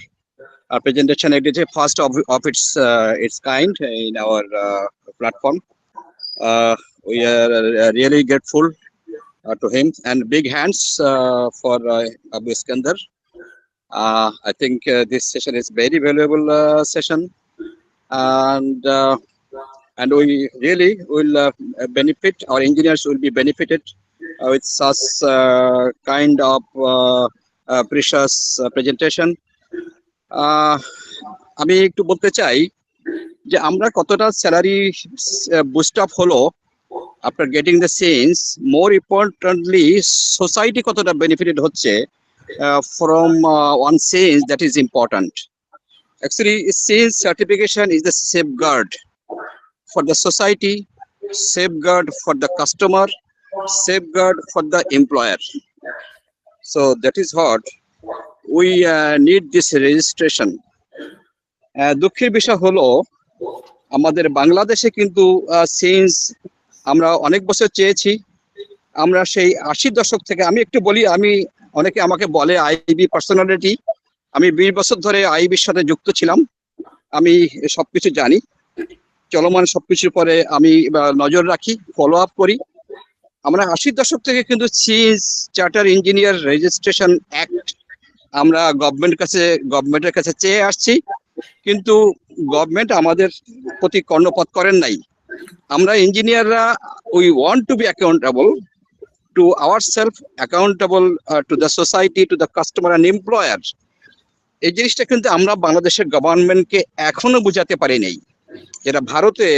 presentation is the first of its kind in our platform. We are really grateful to him, and big hands for Abu Eskander. I think this session is very valuable session, and we really will benefit. Our engineers will be benefited with such kind of precious presentation. আমি একটু বলতে চাই যে আমরা কতটা salary boost up হলো after getting the CEng, more importantly society kotota benefited hocche from one CEng, that is important. Actually, CEng certification is the safeguard for the society, safeguard for the customer, safeguard for the employer. So that is what we need this registration. দুঃখের বিষয় হলো আমাদের বাংলাদেশে কিন্তু CEng আমরা অনেক বছর চেয়েছি। আমরা সেই 80 দশক থেকে, আমি একটু বলি, অনেকে আমাকে বলে আইবি পার্সোনালিটি, আমি 20 বছর ধরে আইবির সাথে যুক্ত ছিলাম। আমি সবকিছু জানি, চলমান সবকিছুর পরে আমি নজর রাখি, ফলো আপ করি। আমরা 80 দশক থেকে কিন্তু CEng charter engineer registration act আমরা গভর্নমেন্টের কাছে চেয়ে আসছি, কিন্তু গভর্নমেন্ট আমাদের প্রতি কর্ণপাত করেন নাই। আমরা ইঞ্জিনিয়াররা we want to B accountable two ourself, accountable to the society, to the customer and employer. এই জিনিসটা কিন্তু আমরা বাংলাদেশের গভর্নমেন্টকে এখনো বুঝাতে পারি নাই। যেটা ভারতে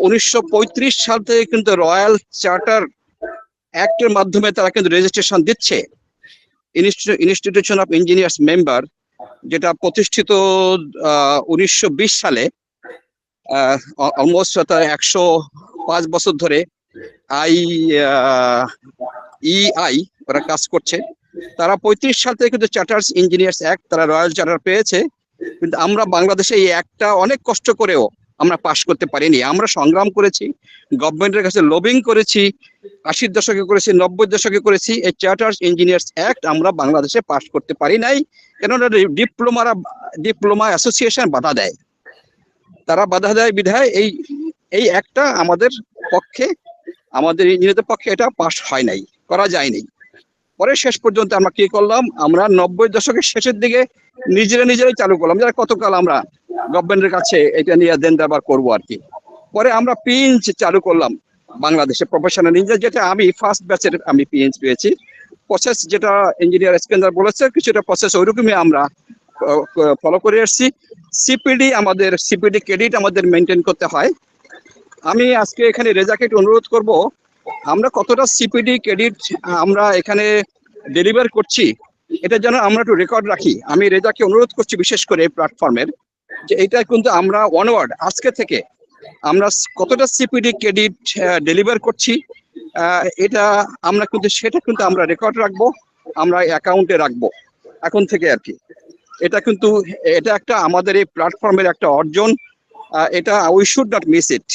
1935 সাল থেকে কিন্তু রয়্যাল চার্টার অ্যাক্টের মাধ্যমে তারা কিন্তু রেজিস্ট্রেশন দিচ্ছে। ইনস্টিটিউশন অফ ইঞ্জিনিয়ার্স মেম্বার, যেটা প্রতিষ্ঠিত 1920 সালে, অলমোস্ট 105 বছর ধরে ইআই ওরা কাজ করছে। তারা 35 সাল থেকে কিন্তু চার্টার্স ইঞ্জিনিয়ার্স অ্যাক্ট, তারা রয়্যাল চার্টার পেয়েছে, কিন্তু আমরা বাংলাদেশে এই অ্যাক্টটা অনেক কষ্ট করেও আমরা পাশ করতে পারিনি। আমরা সংগ্রাম করেছি, গভর্নমেন্টের কাছে লবিং করেছি, 80 দশকে করেছি, 90 দশকে করেছি। এই চার্টার্স ইঞ্জিনিয়ার্স অ্যাক্ট আমরা বাংলাদেশে পাশ করতে পারি নাই, কেননা ডিপ্লোমা অ্যাসোসিয়েশন বাধা দেয়। তারা বাধা দেয় বিধায় এই অ্যাক্টটা আমাদের পক্ষে, আমাদের ইঞ্জিনিয়ারদের পক্ষে এটা পাস হয় নাই, করা যায়নি। পরে শেষ পর্যন্ত আমরা কি করলাম, আমরা 90 দশকের শেষের দিকে নিজেরাই চালু করলাম, যারা কতকাল আমরা গভর্নমেন্টের কাছে এটা নিয়ে দেন দাবার করবো আর কি। পরে আমরা পিএইচ চালু করলাম বাংলাদেশে, প্রফেশনাল ইঞ্জিনিয়ার, যেটা আমি ফার্স্ট ব্যাচের আমি পিএইচ পেয়েছি। প্রসেস যেটা ইঞ্জিনিয়ার এসকেন্দার বলেছে কিছুটা প্রসেস ওইরকমই আমরা ফলো করে আসছি। সিপিডি ক্রেডিট আমাদের মেনটেন করতে হয়। আমি আজকে এখানে রেজাকে একটু অনুরোধ করব, আমরা কতটা সিপিডি ক্রেডিট আমরা এখানে ডেলিভার করছি এটা যেন আমরা একটু রেকর্ড রাখি। আমি রেজাকে অনুরোধ করছি বিশেষ করে প্ল্যাটফর্মের, যে এটা কিন্তু আমরা অনওয়ার্ড আজকে থেকে আমরা কতটা সিপিডি ক্রেডিট ডেলিভার করছি এটা আমরা কিন্তু সেটা কিন্তু আমরা রেকর্ড রাখবো, আমরা অ্যাকাউন্টে রাখবো এখন থেকে আর কি। এটা একটা আমাদের এই প্ল্যাটফর্মের একটা অর্জন, এটা we should not miss it.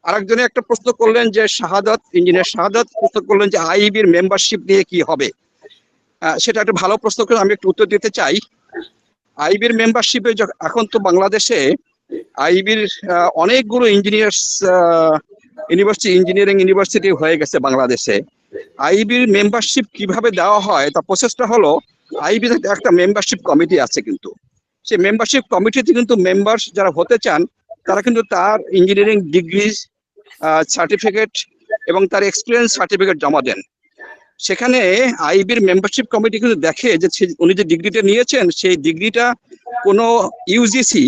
আরেকজনে একটা প্রশ্ন করলেন যে ইঞ্জিনিয়ার শাহাদাত প্রশ্ন করলেন যে আইবির মেম্বারশিপ নিয়ে কি হবে। সেটা একটা ভালো প্রশ্ন করে আমি একটু উত্তর দিতে চাই। আইবির মেম্বারশিপে এখন তো বাংলাদেশে আইবির অনেকগুলো ইঞ্জিনিয়ারিং ইউনিভার্সিটি হয়ে গেছে বাংলাদেশে। আইবির মেম্বারশিপ কিভাবে দেওয়া হয় তার প্রসেসটা হলো, আইবির একটা মেম্বারশিপ কমিটি আছে, কিন্তু সেই মেম্বারশিপ কমিটিতে কিন্তু মেম্বার যারা হতে চান তারা কিন্তু তার ইঞ্জিনিয়ারিং ডিগ্রি সার্টিফিকেট এবং তার এক্সপিরিয়েন্স সার্টিফিকেট জমা দেন। সেখানে আইবির মেম্বারশিপ কমিটি কিন্তু দেখে যে উনি যে ডিগ্রিটা নিয়েছেন সেই ডিগ্রিটা কোনো UGC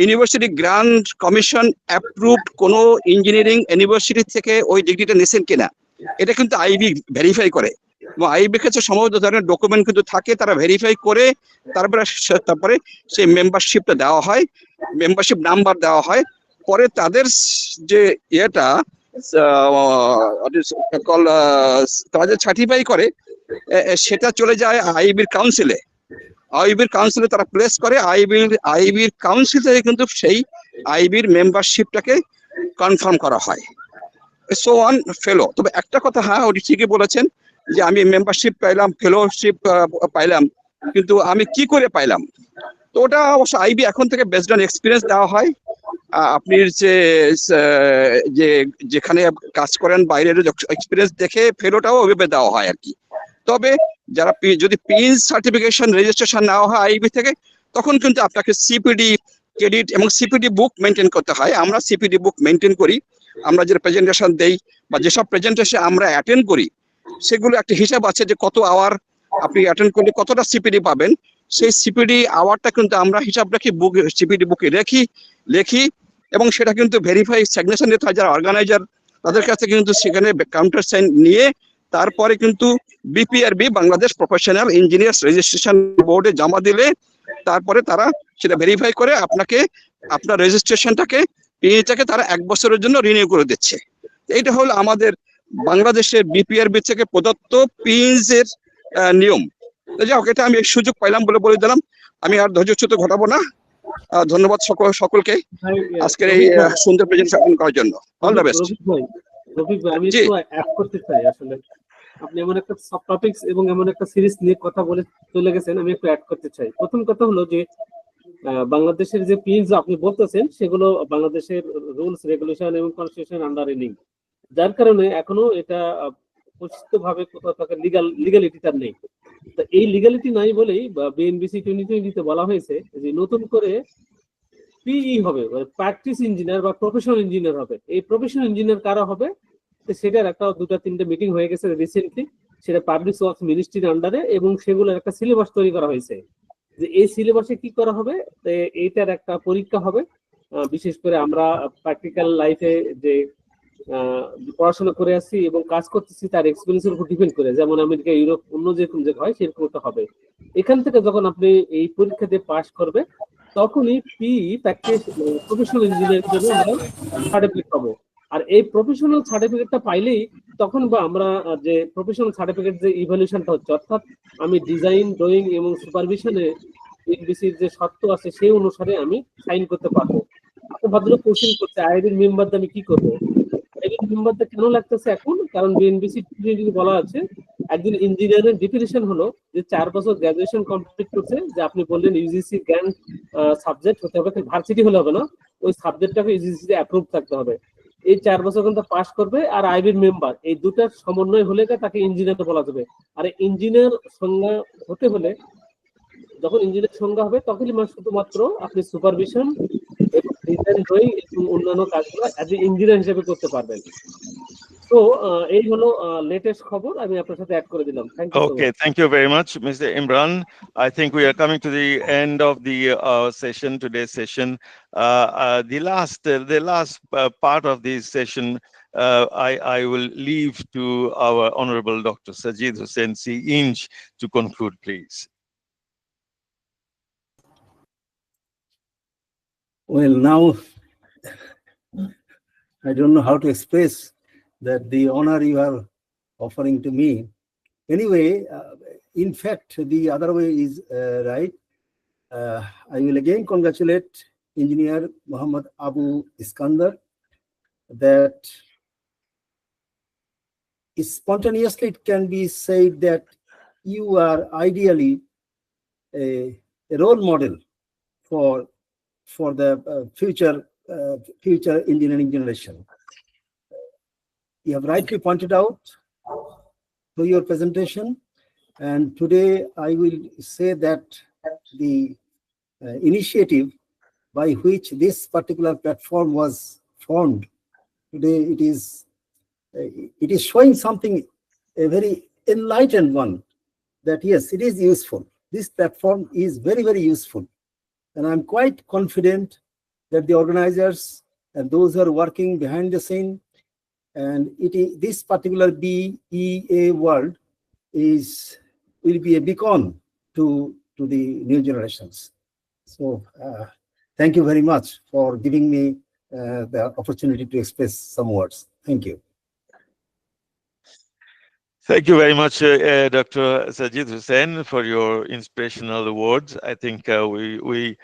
university grant commission approved কোনো ইঞ্জিনিয়ারিং ইউনিভার্সিটি থেকে ওই ডিগ্রিটা নিয়েছেন কিনা এটা কিন্তু আইবি ভেরিফাই করে। এবং আইবির কাছে সমস্ত ধরনের ডকুমেন্ট কিন্তু থাকে, তারা ভেরিফাই করে তারপরে সেই মেম্বারশিপটা দেওয়া হয়, মেম্বারশিপ নাম্বার দেওয়া হয়। পরে তাদের যে ইয়েটা তারা যে সার্টিফাই করে সেটা চলে যায় আইবির কাউন্সিলে। আইবির কাউন্সিলে তারা প্লেস করে, আইবির কাউন্সিল থেকে কিন্তু সেই আইবির মেম্বারশিপটাকে কনফার্ম করা হয়। সো অন ফেলো। তবে একটা কথা, হ্যাঁ উনি ঠিকই বলেছেন যে আমি মেম্বারশিপ পাইলাম, ফেলোশিপ পাইলাম, কিন্তু আমি কি করে পাইলাম? তো ওটা অবশ্য আইবি এখন থেকে বেসড অন এক্সপিরিয়েন্স দেওয়া হয়। আপনি যেখানে কাজ করেন বাইরের এক্সপিরিয়েন্স দেখে ফেলোটাও ওইভাবে দেওয়া হয় আর কি। তবে যারা যদি পিএইচ সার্টিফিকেশন রেজিস্ট্রেশন নেওয়া হয় আইবি থেকে, তখন কিন্তু আপনাকে সিপিডি ক্রেডিট এবং সিপিডি বুক মেনটেন করতে হয়। আমরা সিপিডি বুক মেনটেন করি। আমরা যে প্রেজেন্টেশন দেই বা যেসব প্রেজেন্টেশন আমরা অ্যাটেন্ড করি সেগুলো একটা হিসাব আছে যে কত আওয়ার আপনি অ্যাটেন্ড করলে কতটা সিপিডি পাবেন। সেই সিপিডি আওয়ারটা কিন্তু আমরা হিসাব রাখি, সিপিডি বুকে লেখি এবং সেটা কিন্তু ভেরিফাই সিগনেচার নিতে হয় যারা অর্গানাইজার তাদের কাছে, কিন্তু সেখানে কাউন্টার সাইন নিয়ে তারপরে কিন্তু বিপিআরবি বাংলাদেশ প্রফেশনাল ইঞ্জিনিয়ার্স রেজিস্ট্রেশন বোর্ডে জমা দিলে তারপরে তারা সেটা ভেরিফাই করে আপনার রেজিস্ট্রেশনটাকে পিএইচটাকে তারা 1 বছরের জন্য রিনিউ করে দিচ্ছে। এইটা হলো আমাদের বাংলাদেশের বিপিআরবি থেকে প্রদত্ত পিএইচের নিয়ম। যাই হোক, এটা আমি সুযোগ পাইলাম বলে দিলাম। আমি আর ধৈর্যচ্যুত ঘটাবো না। ধন্যবাদ সকলকে আজকের এই সুন্দর প্রেজেন্টেশন করার জন্য। All the best. রফিক ভাই, আমি একটু অ্যাড করতে চাই। আসলে আপনি এমন একটা সাব টপিকস এবং এমন একটা সিরিজ নিয়ে কথা বলে চলে গেছেন, আমি একটু অ্যাড করতে চাই। প্রথম কথা হলো যে বাংলাদেশের যে পিএইচ আপনি বলতেছেন সেগুলো বাংলাদেশের রুলস রেগুলেশন এবং কনস্টিটিউশন আন্ডারে নেই, যার কারণে এখনো এটা প্রতিষ্ঠিতভাবে কোথাও তাকে লিগালিটি তার নেই। তো এই লিগালিটি নাই বলেই বিএনবিসি 2020-তে বলা হয়েছে যে নতুন করে পিই হবে, প্র্যাকটিস ইঞ্জিনিয়ার বা প্রফেশনাল ইঞ্জিনিয়ার হবে। এই প্রফেশনাল ইঞ্জিনিয়ার কারা হবে সেটার একটা 2-3টে মিটিং হয়ে গেছে রিসেন্টলি, সেটা পাবলিক ওয়ার্কস মিনিস্ট্রির আন্ডারে, এবং সেগুলোর একটা সিলেবাস তৈরি করা হয়েছে যে এই সিলেবাসে কি করা হবে। এইটার একটা পরীক্ষা হবে। বিশেষ করে আমরা প্র্যাকটিক্যাল লাইফে যে পড়াশোনা করে আসছি এবং কাজ করতেছি তার এক্সপিরিয়েন্সের উপর ডিপেন্ড করে, যেমন আমেরিকা, ইউরোপ, অন্য যেরকম যে হয় সেরকম একটা হবে। এখান থেকে যখন আপনি এই পরীক্ষা দিয়ে পাস করবে তখনই প্র্যাকটিস প্রফেশনাল ইঞ্জিনিয়ারিং জন্য আমরা সার্টিফিকেট পাবো। আর এই প্রফেশনাল সার্টিফিকেটটা পাইলেই তখন বা আমরা যে প্রফেশনাল সার্টিফিকেট যে ইভ্যালুয়েশনটা হচ্ছে, অর্থাৎ আমি ডিজাইন, ড্রয়িং এবং সুপারভিশনে বিএনবিসির যে শর্ত আছে সেই অনুসারে আমি সাইন করতে পারবো। আপনি ভদ্রলোক কোশ্চেন করতে আইবির মেম্বারদের আমি কি করবো? আইবির মেম্বারদের কেন লাগতেছে এখন? কারণ বিএনবিসি বলা আছে একজন ইঞ্জিনিয়ারের ডিফিনিশন হলো যে 4 বছর গ্রাজুয়েশন কমপ্লিট করছে, যে আপনি বললেন ইউজিসি গ্র্যান্ড সাবজেক্ট হতে হবে, ভার্সিটি হলে হবে না, ওই সাবজেক্টটাকে ইউজিসি তে অ্যাপ্রুভ থাকতে হবে। এই 4 বছর কিন্তু পাস করবে আর আইবির মেম্বার, এই দুটার সমন্বয় হলে তাকে ইঞ্জিনিয়ার বলা যাবে। আর ইঞ্জিনিয়ার সংজ্ঞা হতে হলে, যখন ইঞ্জিনিয়ার সংজ্ঞা হবে তখনই শুধুমাত্র আপনি সুপারভিশন এবং ডিজাইন, ড্রয়িং এবং অন্যান্য কাজগুলো অ্যাজ এ ইঞ্জিনিয়ার হিসেবে করতে পারবেন। তো এই হলো লেটেস্ট খবর, আমি আপনার সাথে অ্যাড করে দিলাম। Thank you so Okay, much. thank you very much, Mr. Imran. I think we are coming to the end of the session, today's session. The last part of this session, I will leave to our Honorable Dr. Sajid Hussain, CEng, to conclude, please. Well, now I don't know how to express that the honor you are offering to me. Anyway, in fact, the other way is right. I will again congratulate Engineer Muhammad Abu Eskander that spontaneously it can be said that you are ideally a role model for the future engineering generation. You have rightly pointed out through your presentation, and today I will say that the initiative by which this particular platform was formed today, it is showing something, a very enlightened one, that yes, it is useful. This platform is very, very useful. And I'm quite confident that the organizers and those who are working behind the scene, and this particular BEAWorld will be a beacon to the new generations. So thank you very much for giving me the opportunity to express some words. Thank you. Thank you very much, Dr. Sajid Hussain, for your inspirational words. I think we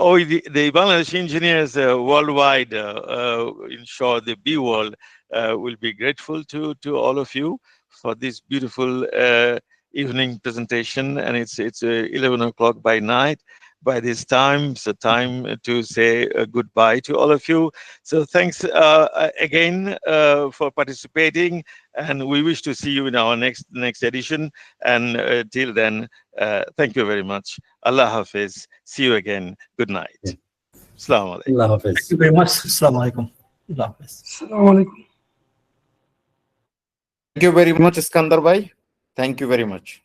owe the Bangladeshi engineers worldwide, in short, the BEAWorld, will be grateful to all of you for this beautiful evening presentation. And it's 11 o'clock by night. By this time, it's a time to say goodbye to all of you. So thanks again for participating, and we wish to see you in our next edition. And till then, thank you very much. Allah Hafiz. See you again. Good night. Assalamu alaikum. Allah Hafiz. Thank you very much. Assalamu alaikum. Allah Hafiz. Assalamu alaikum. Thank you very much, Eskander bhai. Thank you very much.